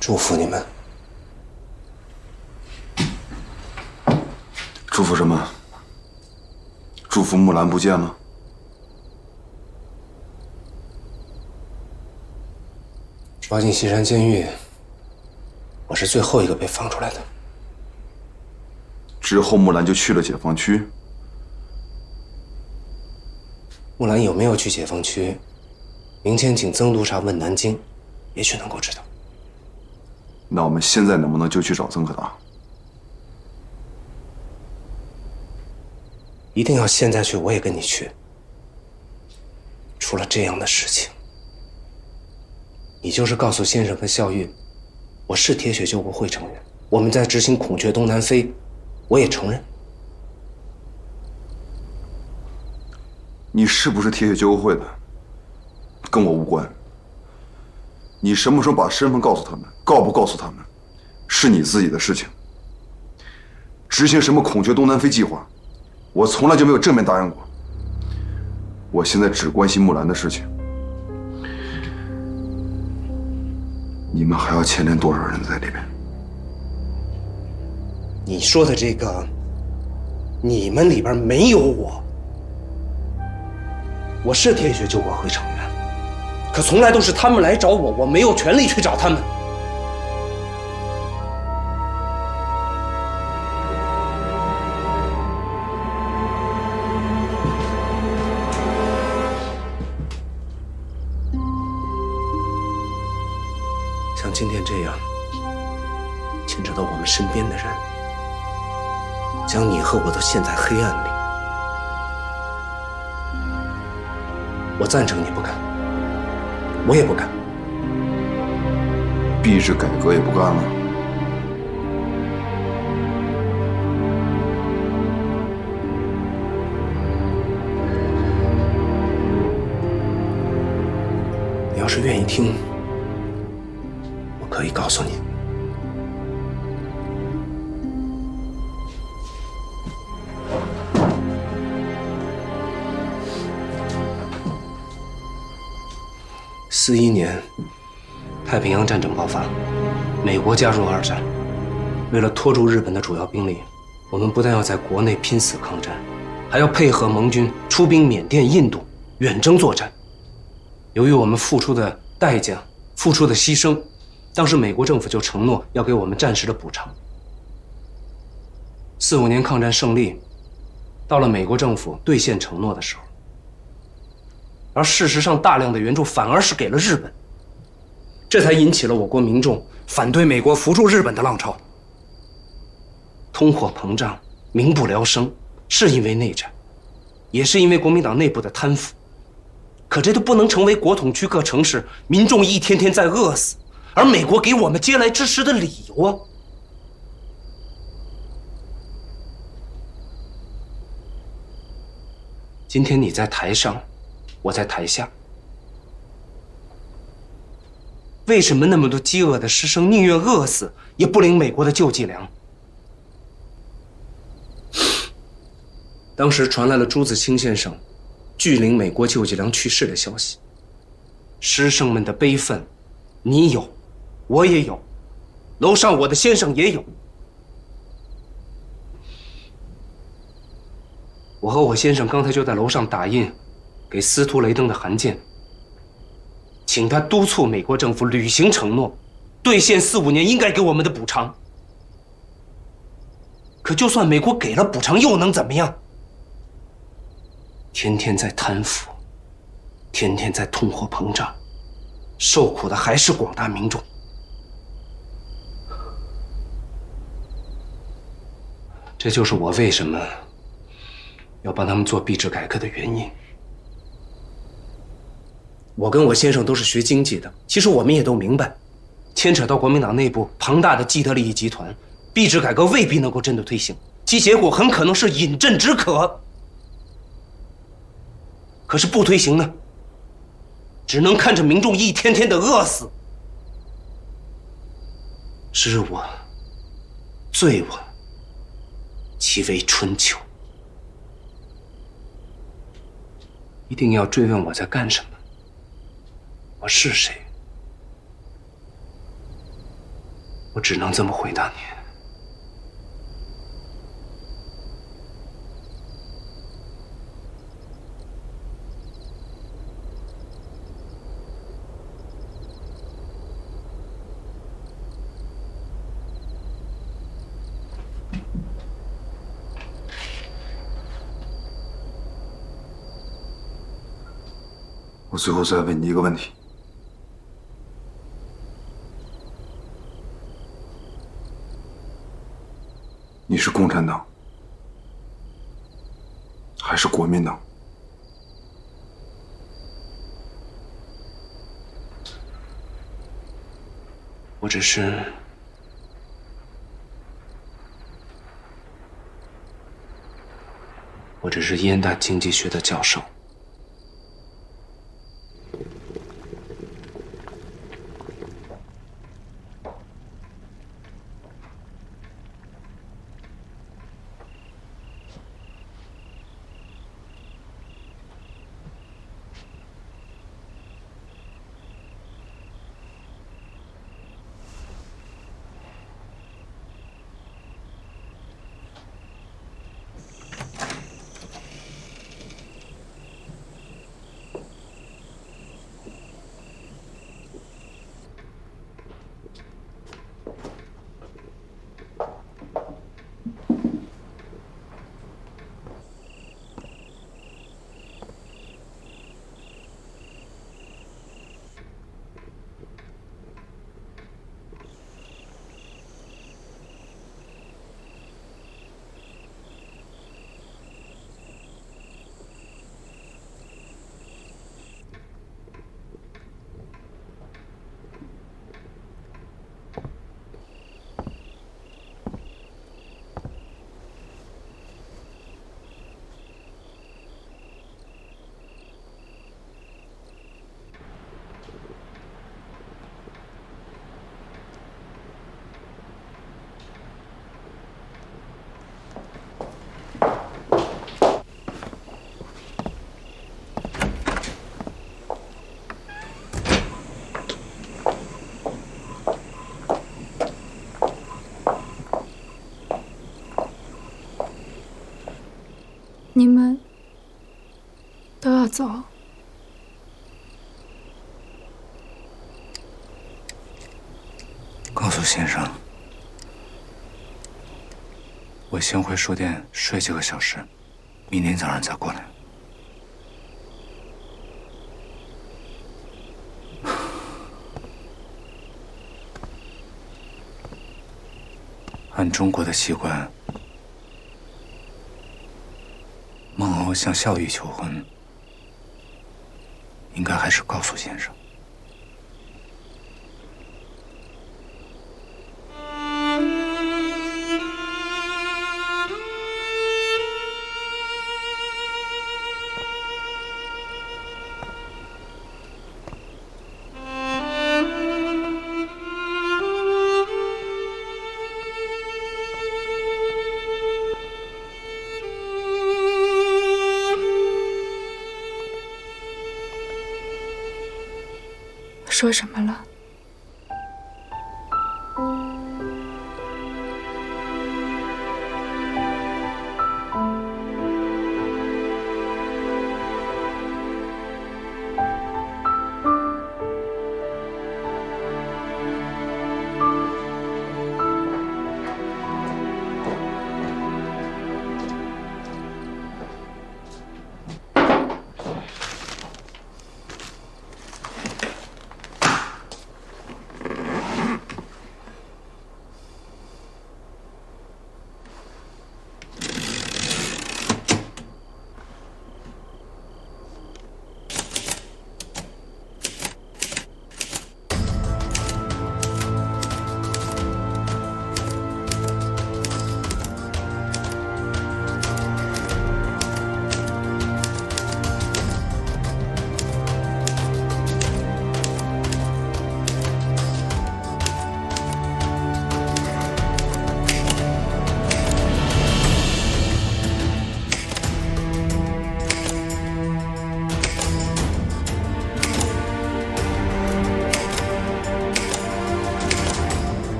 祝福你们。祝福什么？祝福木兰不见了？抓进西山监狱，我是最后一个被放出来的。之后木兰就去了解放区。木兰有没有去解放区？明天请曾督察问南京，也许能够知道。那我们现在能不能就去找曾可达？一定要现在去，我也跟你去。出了这样的事情，你就是告诉先生和孝玉，我是铁血救国会成员，我们在执行孔雀东南飞，我也承认。你是不是铁血救国会的，跟我无关。你什么时候把身份告诉他们，告不告诉他们，是你自己的事情。执行什么孔雀东南飞计划，我从来就没有正面答应过。我现在只关心木兰的事情。你们还要牵连多少人在里边？你说的这个，你们里边没有我。我是铁血救国会成员，可从来都是他们来找我，我没有权利去找他们。像今天这样牵扯到我们身边的人，将你和我都陷在黑暗里，我赞成你不干，我也不干。币制改革也不干了。你要是愿意听，我可以告诉你。41年，太平洋战争爆发，美国加入二战。为了拖住日本的主要兵力，我们不但要在国内拼死抗战，还要配合盟军出兵缅甸、印度远征作战。由于我们付出的代价、付出的牺牲，当时美国政府就承诺要给我们战时的补偿。45年抗战胜利，到了美国政府兑现承诺的时候，而事实上大量的援助反而是给了日本，这才引起了我国民众反对美国扶助日本的浪潮。通货膨胀、民不聊生，是因为内战，也是因为国民党内部的贪腐。可这都不能成为国统区各城市民众一天天在饿死，而美国给我们接来支持的理由啊！今天你在台上，我在台下，为什么那么多饥饿的师生宁愿饿死，也不领美国的救济粮？当时传来了朱自清先生拒领美国救济粮去世的消息，师生们的悲愤，你有，我也有，楼上我的先生也有。我和我先生刚才就在楼上打印给司徒雷登的函件，请他督促美国政府履行承诺，兑现45年应该给我们的补偿。可就算美国给了补偿，又能怎么样？天天在贪腐，天天在通货膨胀，受苦的还是广大民众。这就是我为什么要帮他们做币制改革的原因。我跟我先生都是学经济的，其实我们也都明白，牵扯到国民党内部庞大的既得利益集团，币制改革未必能够真的推行，其结果很可能是饮鸩止渴。可是不推行呢，只能看着民众一天天的饿死。知我，罪我，其为春秋。一定要追问我在干什么，我是谁？我只能这么回答你。我最后再问你一个问题：你是共产党还是国民党？我只是燕大经济学的教授。你们都要走？告诉先生，我先回书店睡几个小时，明天早上再过来。按中国的习惯，孟欧向孝义求婚，应该还是告诉先生。说什么了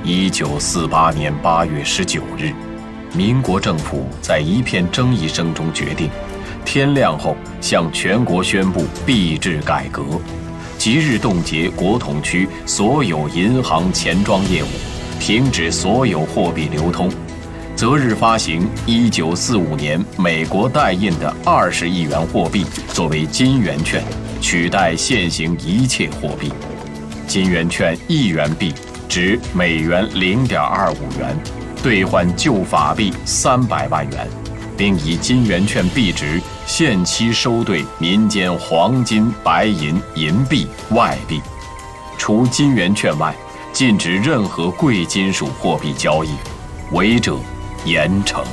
？1948年8月19日，民国政府在一片争议声中决定，天亮后向全国宣布币制改革，即日冻结国统区所有银行钱庄业务，停止所有货币流通，择日发行1945年美国代印的20亿元货币作为金圆券，取代现行一切货币。金圆券1元币值美元0.25元，兑换旧法币300万元，并以金圆券币值限期收兑民间黄金、白银、银币、外币。除金圆券外，禁止任何贵金属货币交易，违者严惩。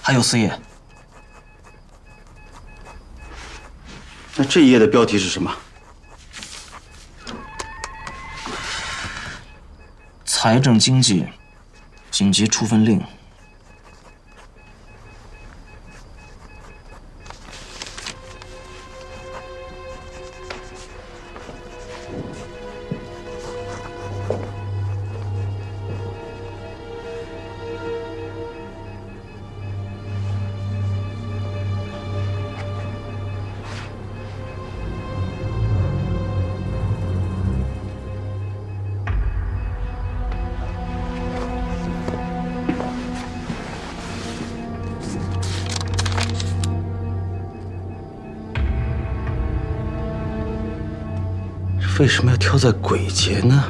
还有4页，那这一页的标题是什么？财政经济紧急处分令。为什么要挑在鬼节呢？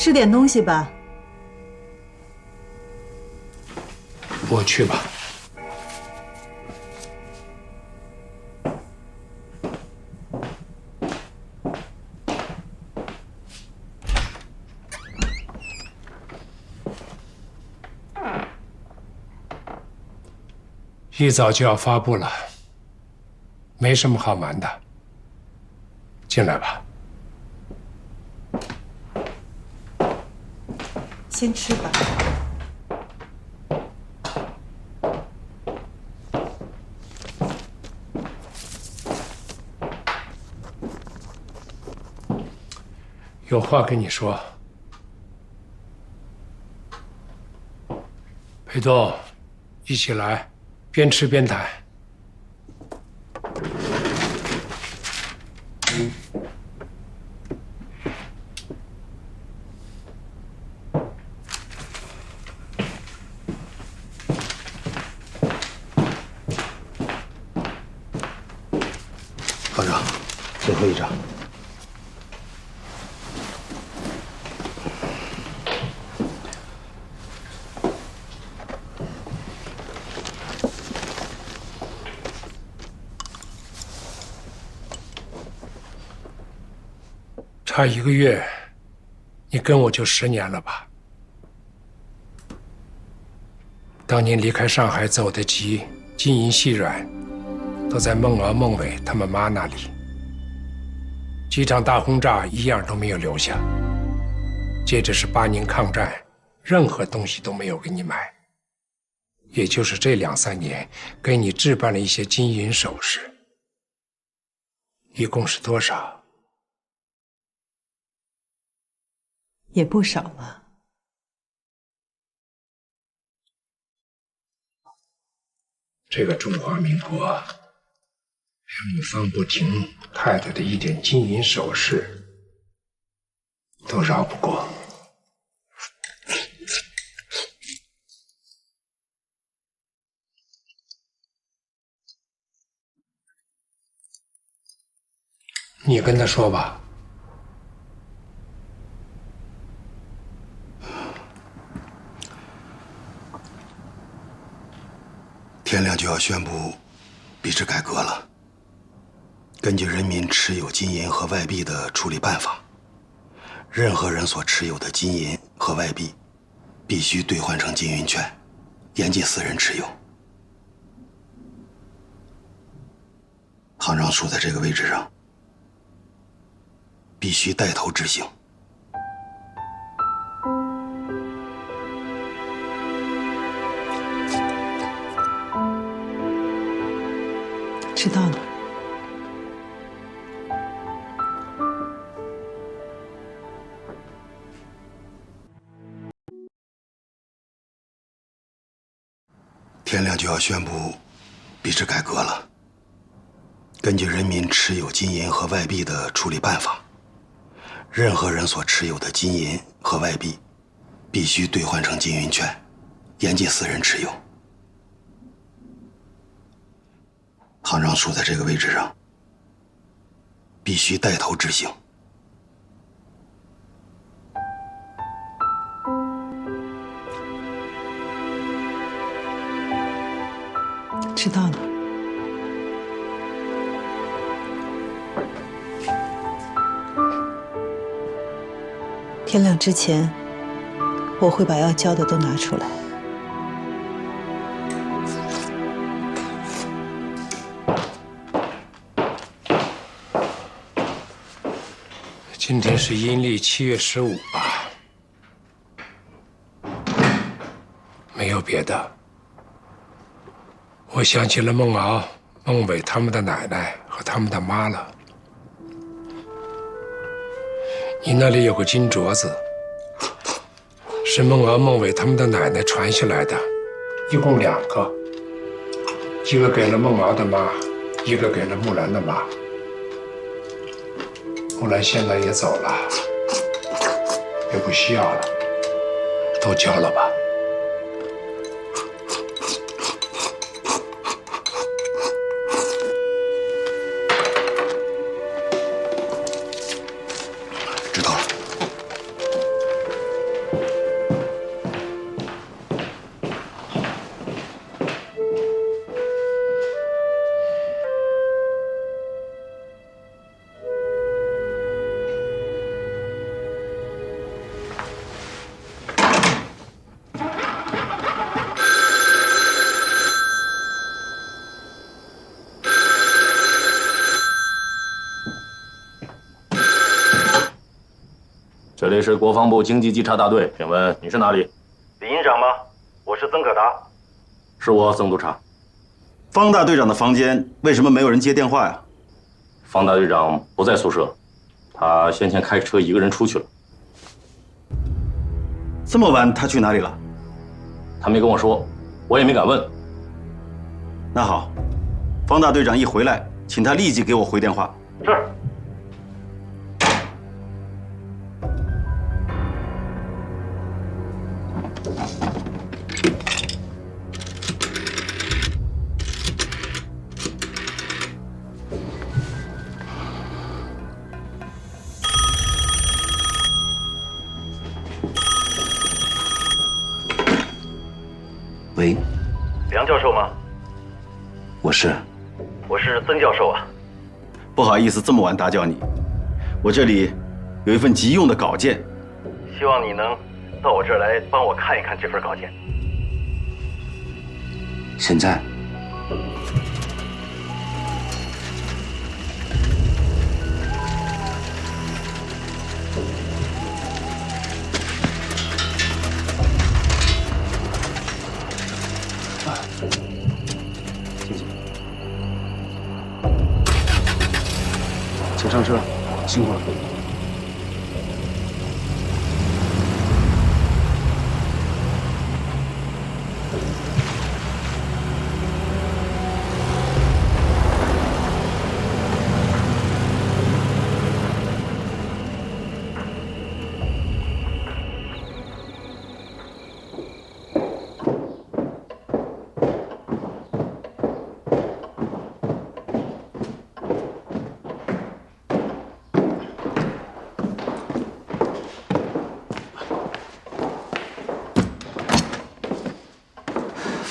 吃点东西吧。我去吧。一早就要发布了，没什么好瞒的。进来吧。先吃吧。有话跟你说。裴东，一起来，边吃边谈。方丈，最后一张。差1个月，你跟我就10年了吧？当年离开上海走得急，金银细软都在孟敖、孟伟他们妈那里，几场大轰炸一样都没有留下。接着是8年抗战，任何东西都没有给你买，也就是这2、3年给你置办了一些金银首饰，一共是多少？也不少了。这个中华民国，连我方不停太太的一点金银首饰都绕不过。你跟他说吧。天亮就要宣布币制改革了。根据人民持有金银和外币的处理办法，任何人所持有的金银和外币必须兑换成金银券，严禁私人持有。唐让处在这个位置上，必须带头执行。知道了。天亮就要宣布币制改革了。根据人民持有金银和外币的处理办法，任何人所持有的金银和外币必须兑换成金银券，严禁私人持有。唐让处在这个位置上，必须带头执行。知道了。天亮之前，我会把要交的都拿出来。今天是阴历7月15吧？没有别的。我想起了孟敖、孟伟他们的奶奶和他们的妈了。你那里有个金镯子，是孟敖、孟伟他们的奶奶传下来的，一共2个，一个给了孟敖的妈，一个给了木兰的妈。木兰现在也走了，也不需要了，都交了吧。知道了。这里是国防部经济稽查大队，请问你是哪里？李营长吗？我是曾可达。是我，曾督察。方大队长的房间为什么没有人接电话呀？方大队长不在宿舍，他先前开车一个人出去了。这么晚他去哪里了？他没跟我说，我也没敢问。那好，方大队长一回来，请他立即给我回电话。是。喂，梁教授吗？我是曾教授啊。不好意思，这么晚打搅你。我这里有一份急用的稿件，希望你能到我这儿来帮我看一看这份稿件。现在？请上车，辛苦了。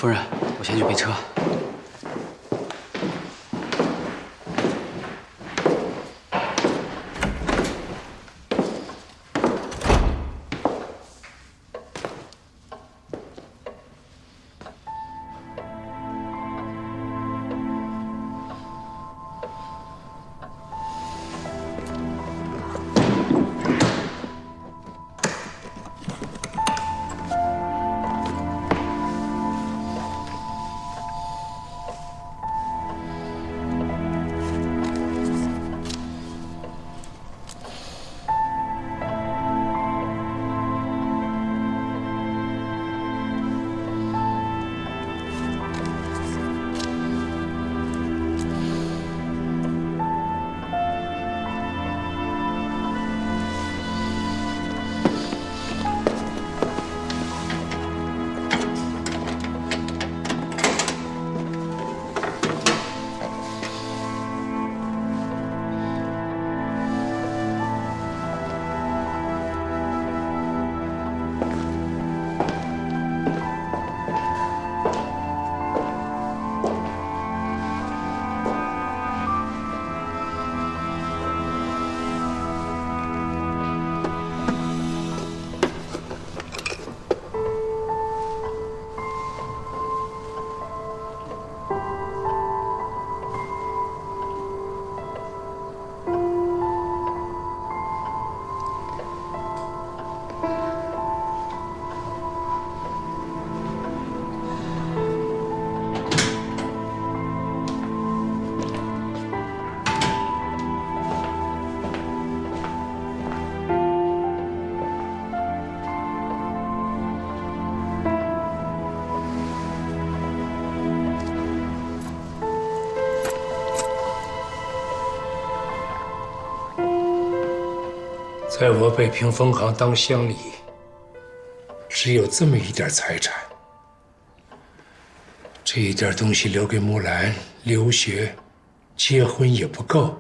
夫人，我先去备车。在我北平分行当乡里，只有这么一点财产。这一点东西留给木兰留学、结婚也不够。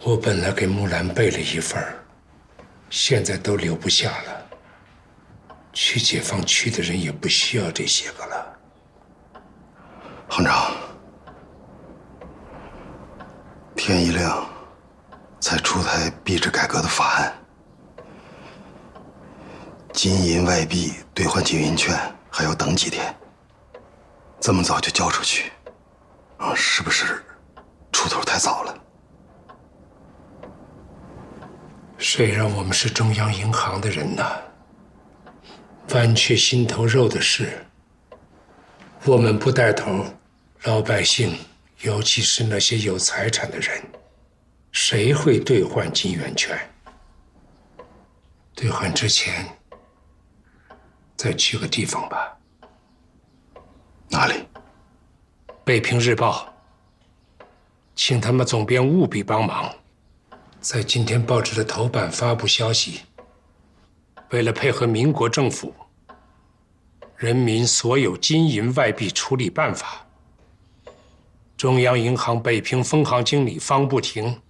我本来给木兰备了一份，现在都留不下了。去解放区的人也不需要这些个了。行长，天一亮才出台币制改革的法案，金银外币兑换经营券还要等几天，这么早就交出去，是不是出头太早了？谁让我们是中央银行的人呢？剜去心头肉的事，我们不带头，老百姓，尤其是那些有财产的人，谁会兑换金圆券？兑换之前，再去个地方吧。哪里？北平日报，请他们总编务必帮忙，在今天报纸的头版发布消息。为了配合民国政府人民所有金银外币处理办法，中央银行北平分行经理方步庭、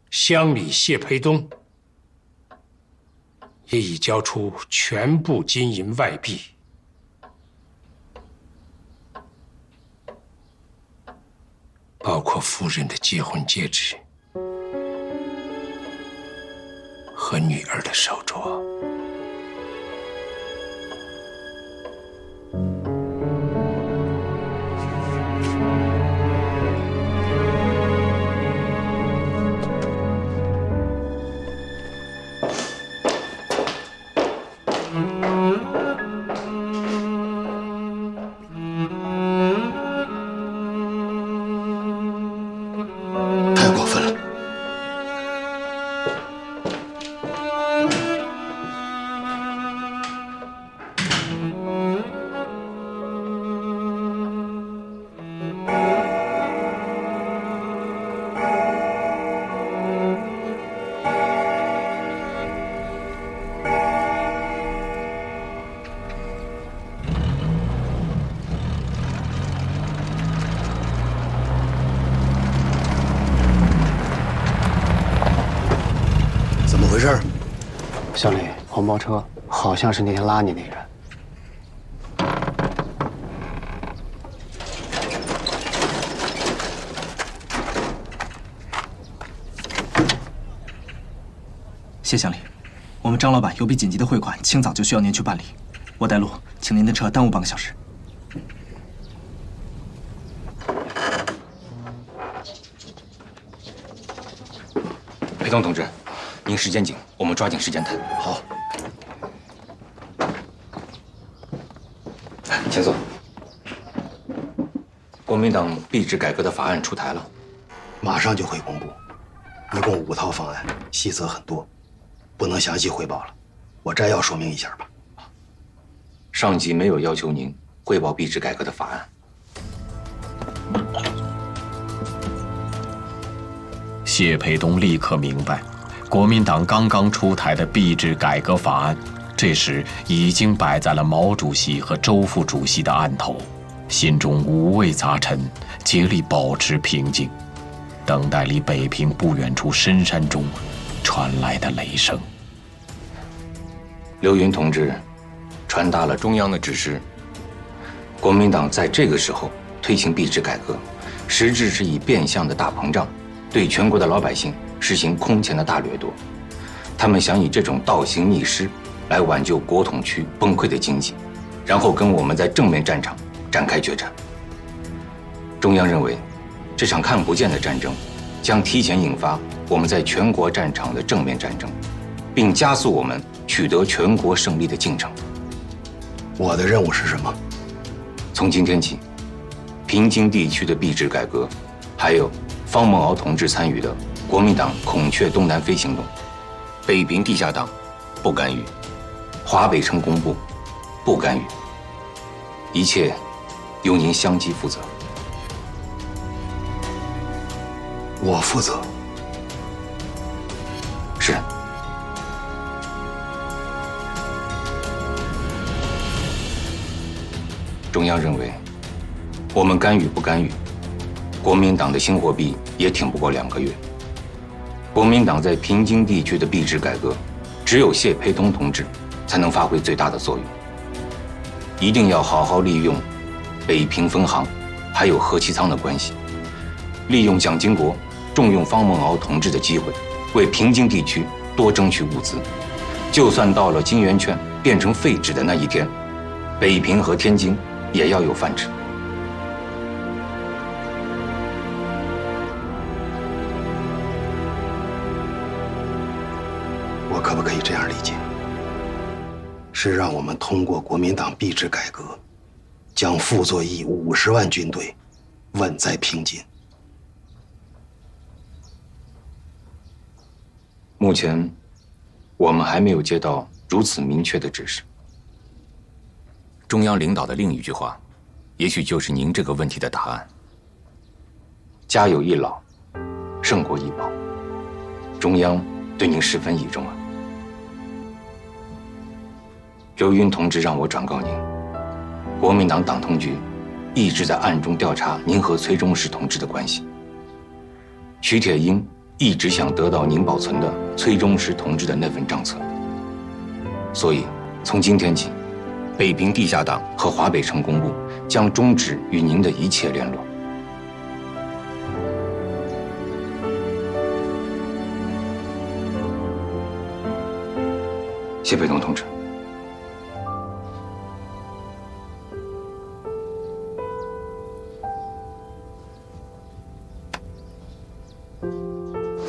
乡里谢培东也已交出全部金银外币。包括夫人的结婚戒指和女儿的手镯。回事？小李，红包车好像是那天拉你那人。谢乡里，我们张老板有笔紧急的汇款，清早就需要您去办理。我带路，请您的车耽误半个小时。裴东同志，您时间紧，我们抓紧时间谈。好，请坐。国民党币制改革的法案出台了，马上就会公布，一共5套方案，细则很多，不能详细汇报了，我摘要说明一下吧。上级没有要求您汇报币制改革的法案。谢培东立刻明白，国民党刚刚出台的币制改革法案，这时已经摆在了毛主席和周副主席的案头，心中五味杂陈，竭力保持平静，等待离北平不远处深山中传来的雷声。刘云同志传达了中央的指示，国民党在这个时候推行币制改革，实质是以变相的大膨胀对全国的老百姓实行空前的大掠夺。他们想以这种倒行逆施来挽救国统区崩溃的经济，然后跟我们在正面战场展开决战。中央认为，这场看不见的战争将提前引发我们在全国战场的正面战争，并加速我们取得全国胜利的进程。我的任务是什么？从今天起，平津地区的币制改革，还有方孟敖同志参与的国民党孔雀东南飞行动，北平地下党不干预，华北城工部不干预，一切由您相继负责。我负责。是。中央认为，我们干预不干预，国民党的新货币也挺不过2个月。国民党在平津地区的币制改革，只有谢培东同志才能发挥最大的作用。一定要好好利用北平分行还有何其仓的关系，利用蒋经国重用方孟敖同志的机会，为平津地区多争取物资。就算到了金圆券变成废纸的那一天，北平和天津也要有饭吃。我可不可以这样理解？是让我们通过国民党币制改革，将傅作义50万军队稳在平津。目前，我们还没有接到如此明确的指示。中央领导的另一句话，也许就是您这个问题的答案。家有一老，胜过一宝。中央对您十分倚重啊。刘云同志让我转告您，国民党党通局一直在暗中调查您和崔中实同志的关系。徐铁英一直想得到您保存的崔中实同志的那份账册，所以从今天起，北平地下党和华北城工部将终止与您的一切联络。谢北东同志。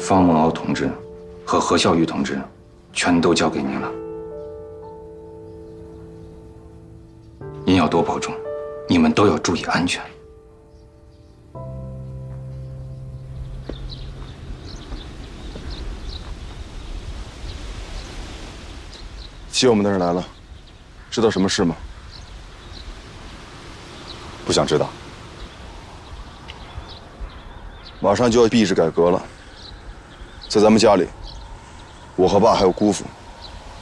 方孟敖同志和何孝玉同志全都交给您了，您要多保重，你们都要注意安全。接我们的人来了，知道什么事吗？不想知道。马上就要币制改革了，在咱们家里，我和爸还有姑父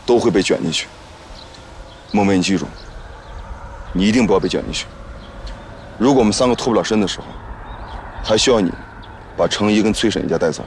都会被卷进去。孟薇，你记住，你一定不要被卷进去。如果我们3个脱不了身的时候，还需要你把程一跟崔婶一家带走。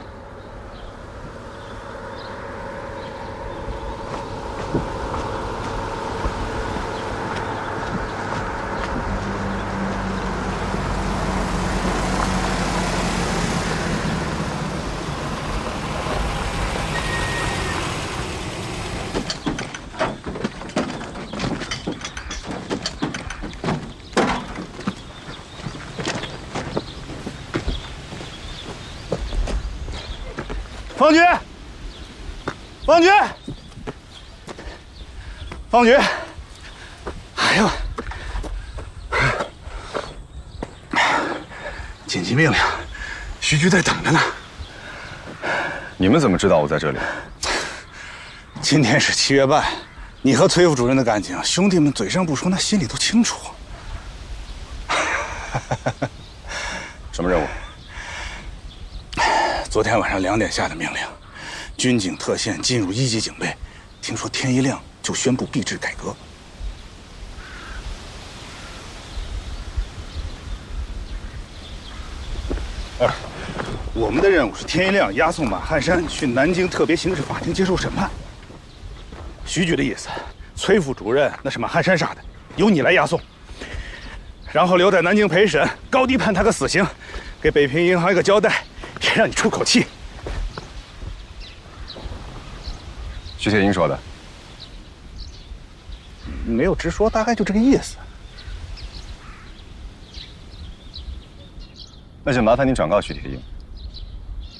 方局，方局，方局，哎呦！紧急命令，徐局在等着呢。你们怎么知道我在这里？今天是7月半，你和崔副主任的感情，兄弟们嘴上不说，那心里都清楚。什么任务？昨天晚上2点下的命令，军警特线进入1级警备，听说天一亮就宣布币制改革。我们的任务是天一亮押送马汉山去南京特别刑事法庭接受审判。徐局的意思，崔副主任那是马汉山杀的，由你来押送，然后留在南京陪审，高低判他个死刑，给北平银行一个交代，也让你出口气。徐铁英说的，没有直说，大概就这个意思。那就麻烦您转告徐铁英，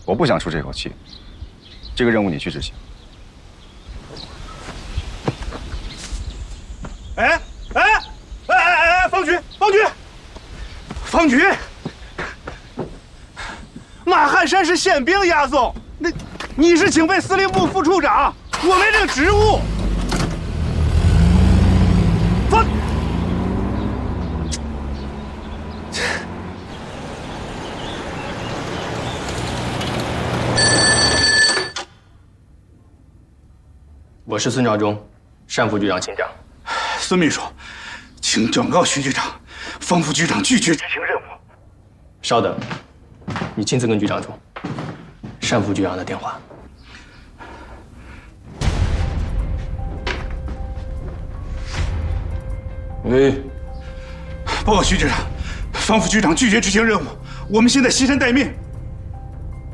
我不想出这口气，这个任务你去执行。方局，马汉山是宪兵押送，那你是警备司令部副处长，我没这个职务。我是孙朝忠，单副局长请讲。孙秘书，请转告徐局长，方副局长拒绝执行任务。稍等，你亲自跟局长说，单副局长的电话。喂，报告徐局长，方副局长拒绝执行任务，我们现在西山待命。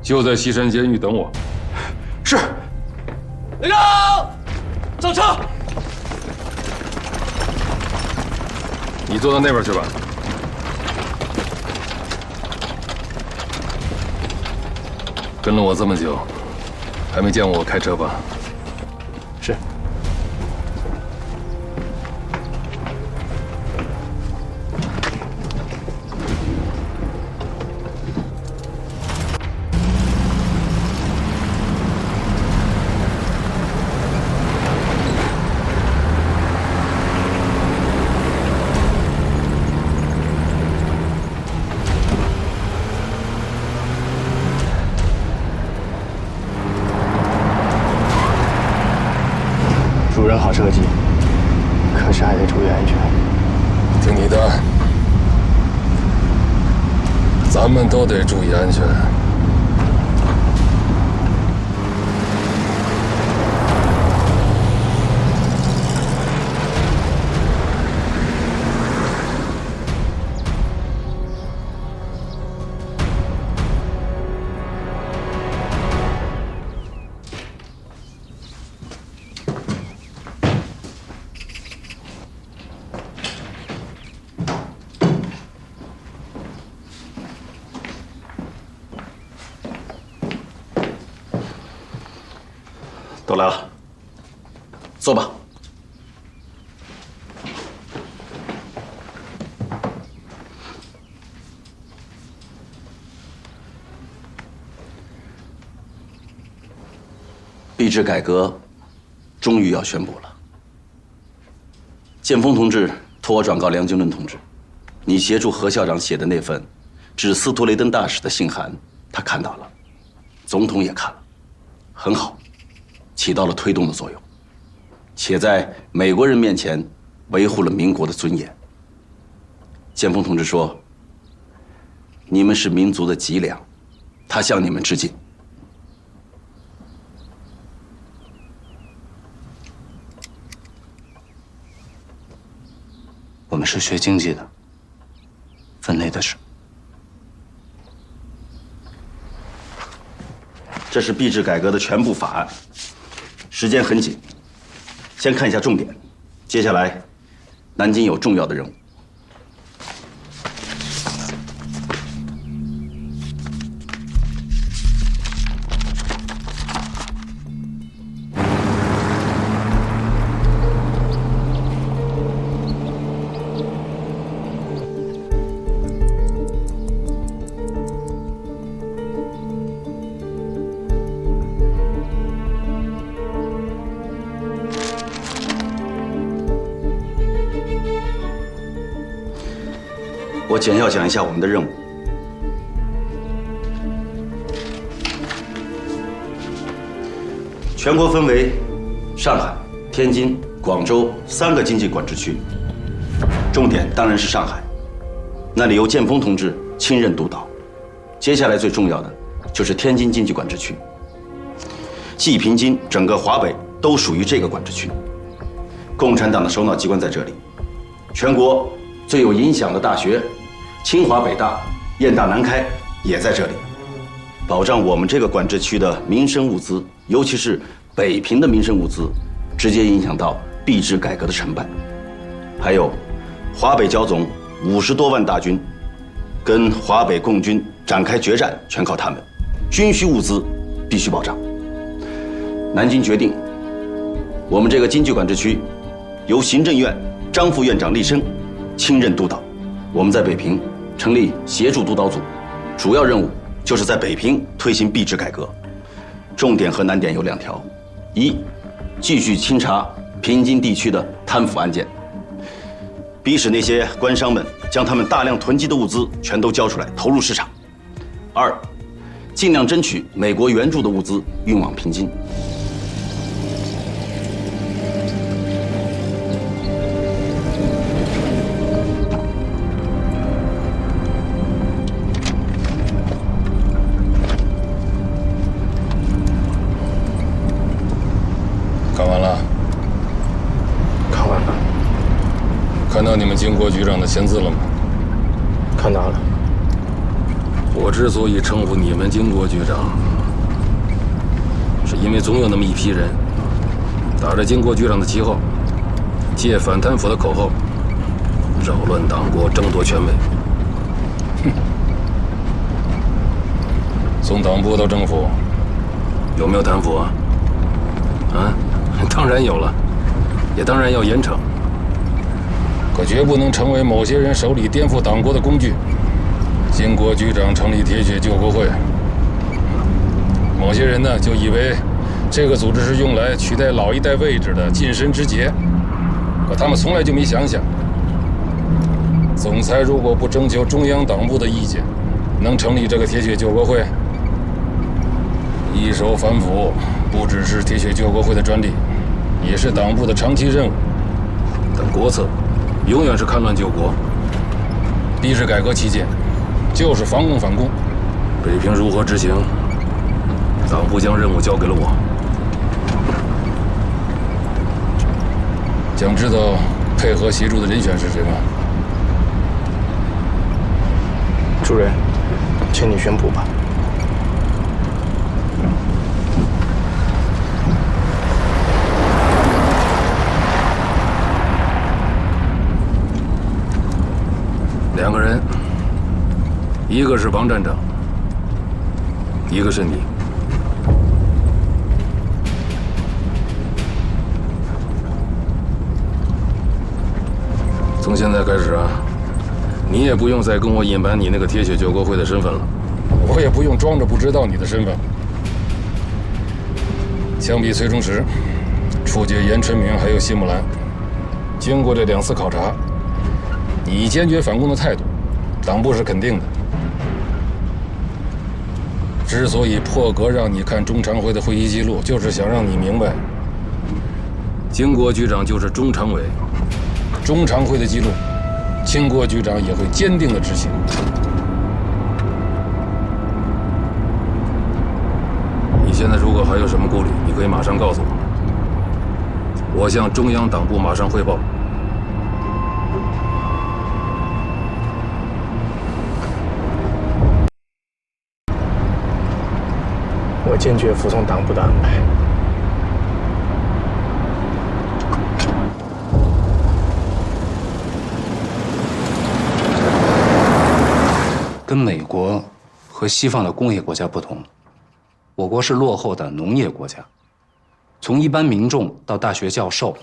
就在西山监狱等我。是。连长，上车。你坐到那边去吧。跟了我这么久，还没见过我开车吧？主任好设计，可是还得注意安全。听你的，咱们都得注意安全。都来了，坐吧。币制改革终于要宣布了。建峰同志托我转告梁经纶同志，你协助何校长写的那份致斯托雷登大使的信函，他看到了，总统也看了，很好。起到了推动的作用，且在美国人面前维护了民国的尊严。建峰同志说：“你们是民族的脊梁，他向你们致敬。”我们是学经济的，分内的事。这是币制改革的全部法案。时间很紧，先看一下重点。接下来，南京有重要的任务。我简要讲一下我们的任务。全国分为上海、天津、广州3个经济管制区，重点当然是上海，那里由建峰同志亲任督导。接下来最重要的就是天津经济管制区，冀平津整个华北都属于这个管制区。共产党的首脑机关在这里，全国最有影响的大学。清华、北大、燕大、南开也在这里，保障我们这个管制区的民生物资，尤其是北平的民生物资，直接影响到币制改革的成败。还有，华北剿总50多万大军，跟华北共军展开决战，全靠他们，军需物资必须保障。南京决定，我们这个经济管制区由行政院张副院长厉生亲任督导，我们在北平成立协助督导组，主要任务就是在北平推行币制改革，重点和难点有2条：一，继续清查平津地区的贪腐案件，逼使那些官商们将他们大量囤积的物资全都交出来，投入市场；二，尽量争取美国援助的物资运往平津。看到你们经国局长的签字了吗？看到了。我之所以称呼你们经国局长，是因为总有那么一批人，打着经国局长的旗号，借反贪腐的口号，扰乱党国，争夺权位。哼！从党部到政府，有没有贪腐啊？啊，当然有了，也当然要严惩。可绝不能成为某些人手里颠覆党国的工具。经国局长成立铁血救国会，某些人呢就以为这个组织是用来取代老一代位置的近身之节，可他们从来就没想想，总裁如果不征求中央党部的意见，能成立这个铁血救国会？一手反腐不只是铁血救国会的专利，也是党部的长期任务，但国策永远是戡乱救国。币制改革期间，就是防共反共。北平如何执行，党部将任务交给了我。想知道配合协助的人选是谁吗？主任，请你宣布吧。2个人，一个是王站长，一个是你。从现在开始啊，你也不用再跟我隐瞒你那个铁血救国会的身份了，我也不用装着不知道你的身份。枪毙崔中实，处决严春明还有谢木兰，经过这2次考察，你坚决反共的态度，党部是肯定的。之所以破格让你看中常会的会议记录，就是想让你明白，经国局长就是中常委，中常会的记录，经国局长也会坚定的执行。你现在如果还有什么顾虑，你可以马上告诉我，我向中央党部马上汇报。我坚决服从党部的安排。跟美国和西方的工业国家不同，我国是落后的农业国家。从一般民众到大学教授，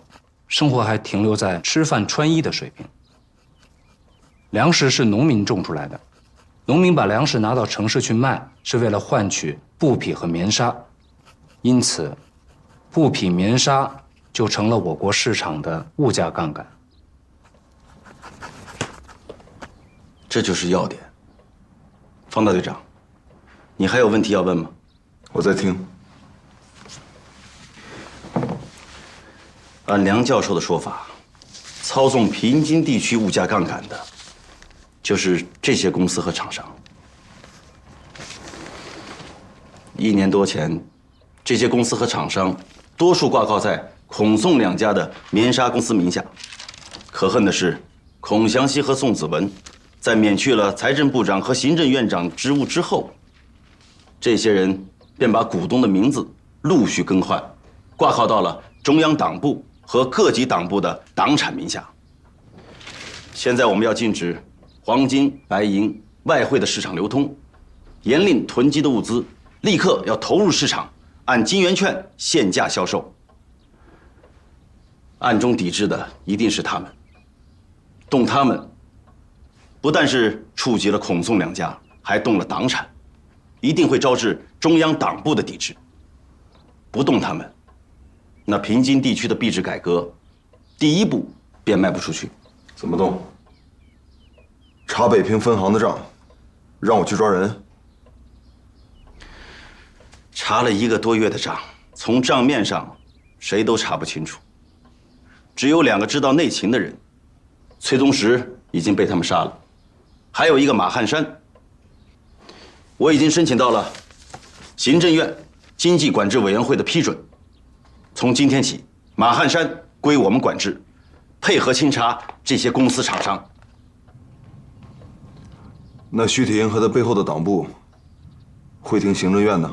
生活还停留在吃饭穿衣的水平。粮食是农民种出来的，农民把粮食拿到城市去卖，是为了换取布匹和棉纱，因此，布匹棉纱就成了我国市场的物价杠杆。这就是要点。方大队长，你还有问题要问吗？我在听。按梁教授的说法，操纵平津地区物价杠杆的，就是这些公司和厂商。1年多前，这些公司和厂商多数挂靠在孔宋2家的棉纱公司名下。可恨的是，孔祥熙和宋子文在免去了财政部长和行政院长职务之后，这些人便把股东的名字陆续更换，挂靠到了中央党部和各级党部的党产名下。现在我们要禁止黄金、白银、外汇的市场流通，严令囤积的物资立刻要投入市场，按金圆券限价销售。暗中抵制的一定是他们，动他们，不但是触及了孔宋2家，还动了党产，一定会招致中央党部的抵制。不动他们，那平津地区的币制改革，第1步便迈不出去。怎么动？查北平分行的账，让我去抓人。查了1个多月的账，从账面上谁都查不清楚，只有2个知道内情的人，崔宗实已经被他们杀了，还有一个马汉山。我已经申请到了行政院经济管制委员会的批准，从今天起，马汉山归我们管制，配合清查这些公司厂商。那徐铁英和他背后的党部会听行政院呢？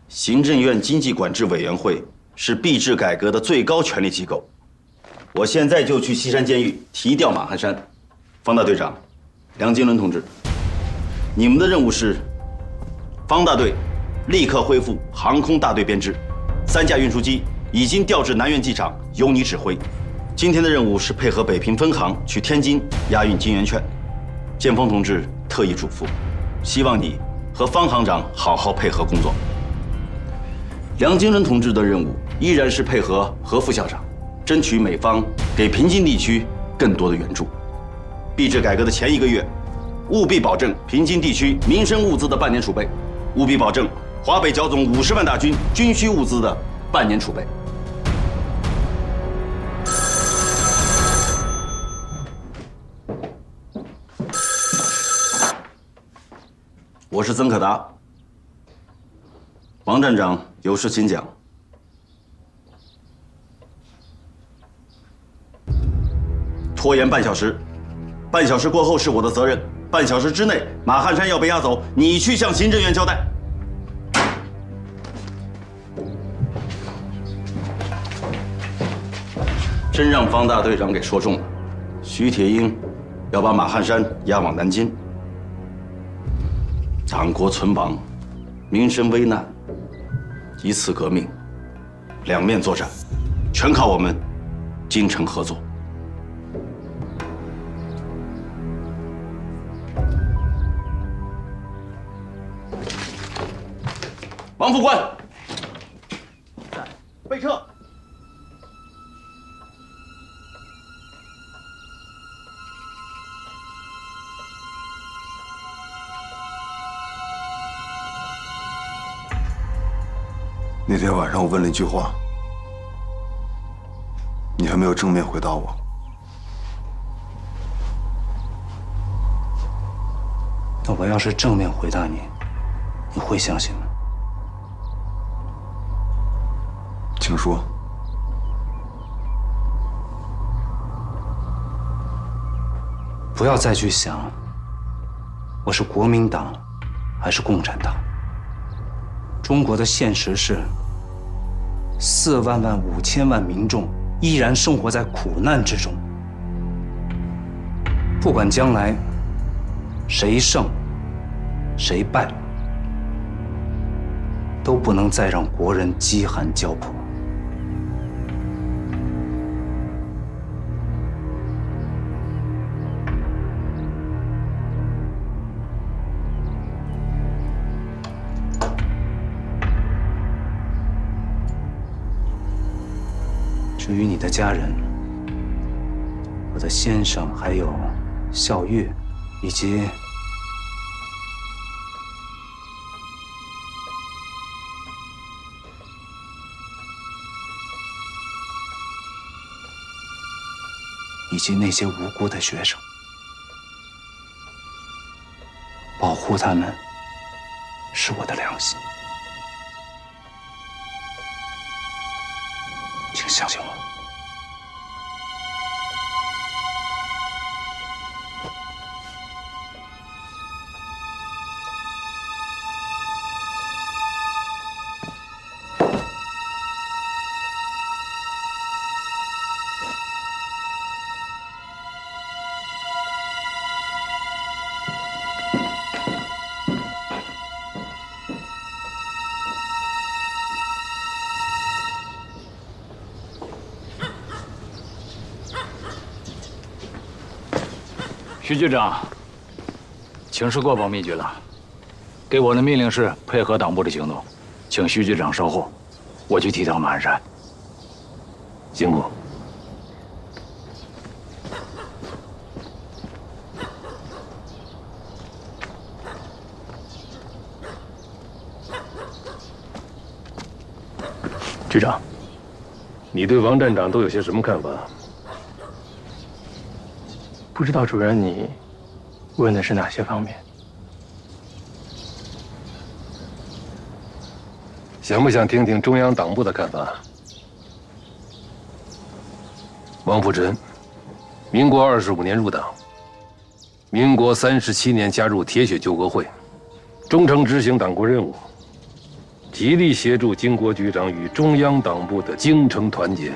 行政院经济管制委员会是币制改革的最高权力机构，我现在就去西山监狱提调马汉山。方大队长，梁金伦同志，你们的任务是：方大队立刻恢复航空大队编制，3架运输机已经调至南苑机场，由你指挥。今天的任务是配合北平分行去天津押运金圆券。建峰同志特意嘱咐，希望你和方行长好好配合工作。梁金伦同志的任务依然是配合何副校长，争取美方给平津地区更多的援助。币制改革的前1个月，务必保证平津地区民生物资的半年储备，务必保证华北剿总50万大军军需物资的半年储备。我是曾可达，王站长有事请讲。拖延半小时，半小时过后是我的责任。半小时之内，马汉山要被押走，你去向行政院交代。真让方大队长给说中了，徐铁英要把马汉山押往南京。党国存亡，民生危难，一次革命，两面作战，全靠我们京城合作。王副官，备撤。那天晚上我问了一句话，你还没有正面回答我。那我要是正面回答你，你会相信吗？请说。不要再去想我是国民党还是共产党。中国的现实是，4万5千万民众依然生活在苦难之中。不管将来谁胜谁败，都不能再让国人饥寒交迫。至于你的家人，我的先生，还有孝月，以及那些无辜的学生，保护他们是我的良心，请相信我。徐局长，请示过保密局了，给我的命令是配合党部的行动，请徐局长稍后，我去提调马鞍山。辛苦。局长，你对王站长都有些什么看法？不知道主任你问的是哪些方面？想不想听听中央党部的看法？王辅臣，民国25年入党，民国37年加入铁血救国会，忠诚执行党国任务，极力协助经国局长与中央党部的精诚团结。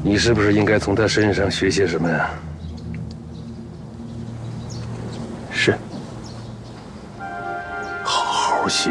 你是不是应该从他身上学些什么呀？是。好好学。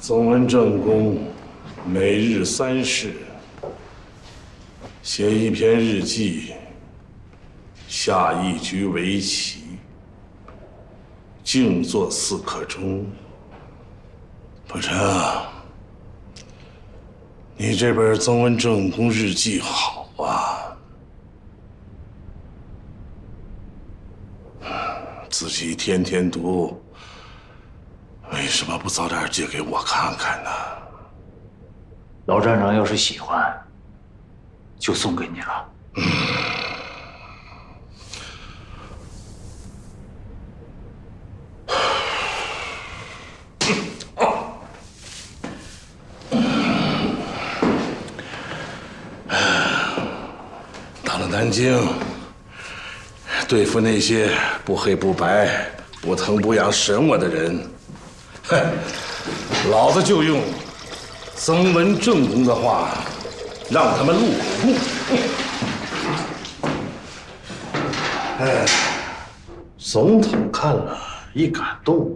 曾文正公每日3事，写1篇日记，下1局围棋，静坐4刻钟。不成，你这本曾文正公日记好啊，自己天天读，为什么不早点借给我看看呢？老站长要是喜欢，就送给你了。到了南京，对付那些不黑不白、不疼不痒审我的人，哼，老子就用曾文正公的话，让他们录口供。哎，总统看了一感动，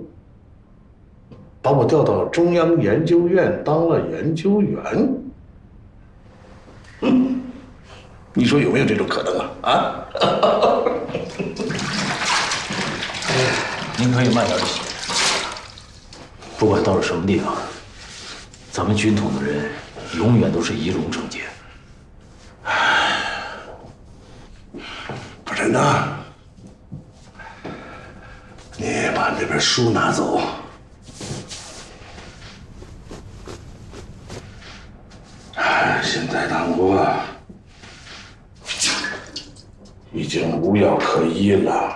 把我调到中央研究院当了研究员。你说有没有这种可能啊？您可以慢点写。不管到了什么地方，咱们军统的人永远都是仪容整洁。不是呢，你把那本书拿走。现在党国已经无药可医了。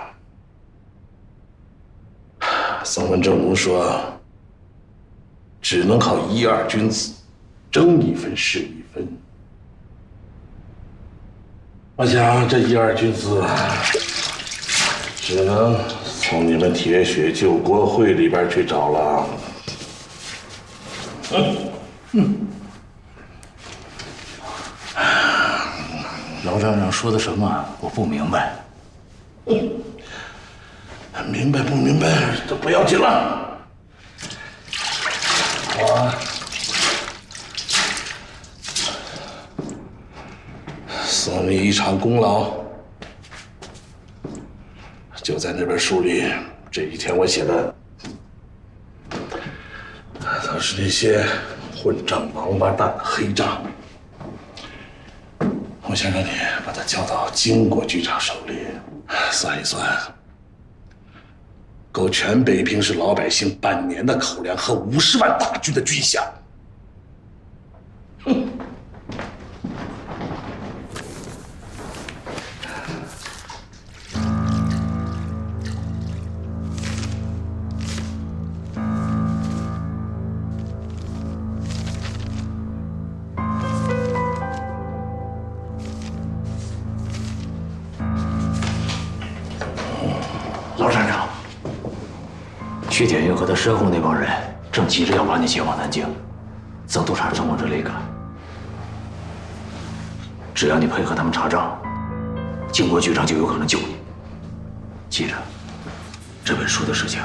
曾文正公说，只能靠1、2君子，争1分是1分。我想这1、2君子，只能从你们铁血救国会里边去找了。老站长说的什么？我不明白。明白不明白都不要紧了。我送你一场功劳，就在那本书里。这一天我写的，都是那些混账王八蛋的黑账。我想让你把它交到经国局长手里，算一算，够全北平市老百姓半年的口粮和50万大军的军饷。老站长，徐铁云和他身后那帮人正急着要把你接往南京，曾督察正往这里赶。只要你配合他们查账，经国局长就有可能救你。记着，这本书的事情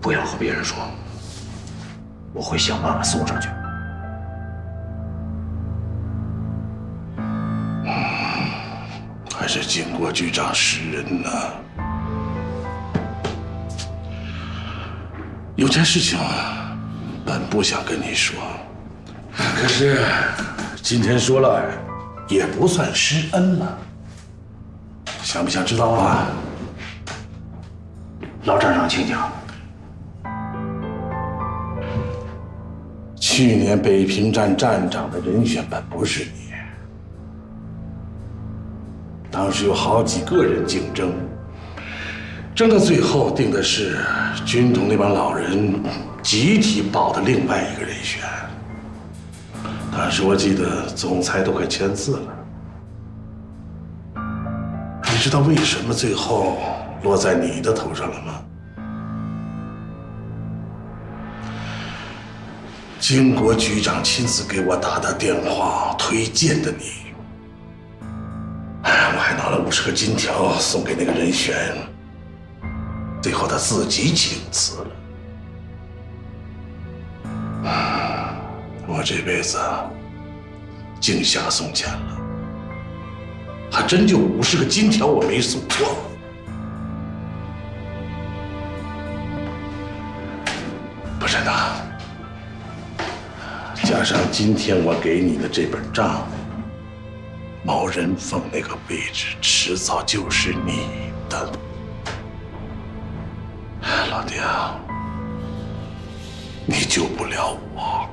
不要和别人说，我会想办法送上去。还是经国局长识人呢。有件事情本不想跟你说，可是今天说了也不算施恩了。想不想知道啊？老站长，请讲。去年北平站站长的人选本不是你，当时有好几个人竞争，争到最后定的是军统那帮老人集体保的另外一个人选。当时我记得总裁都快签字了。你知道为什么最后落在你的头上了吗？经国局长亲自给我打的电话推荐的你。我还拿了50个金条送给那个人选，最后他自己请辞了。这辈子净瞎送钱了，还真就50个金条我没送错。不是的，加上今天我给你的这本账，毛人凤那个位置迟早就是你的。老爹，你救不了我，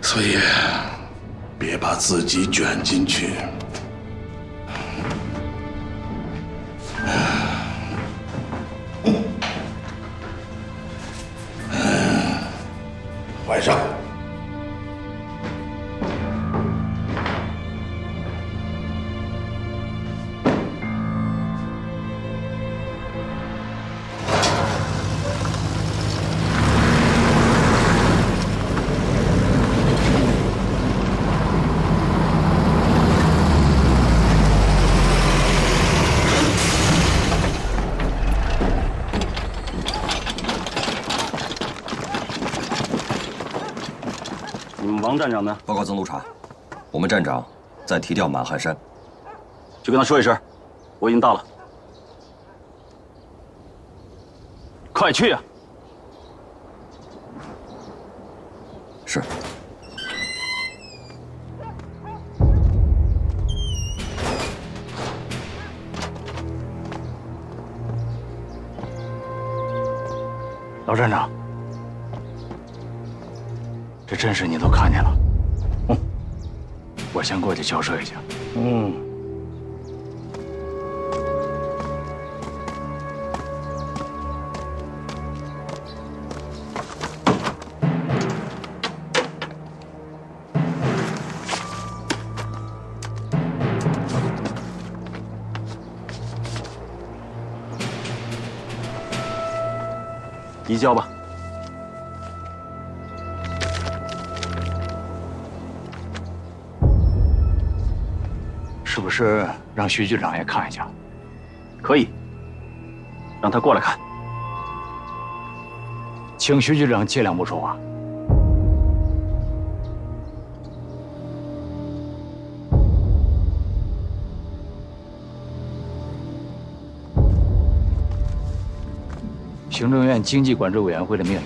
所以别把自己卷进去。晚上。王站长呢？报告曾督察，我们站长在提调满汉山。去跟他说一声，我已经到了。快去啊！是。老站长。这阵势你都看见了，我先过去交涉一下。移交吧。是不是让徐局长也看一下？可以，让他过来看。请徐局长尽量不说话。行政院经济管制委员会的命令，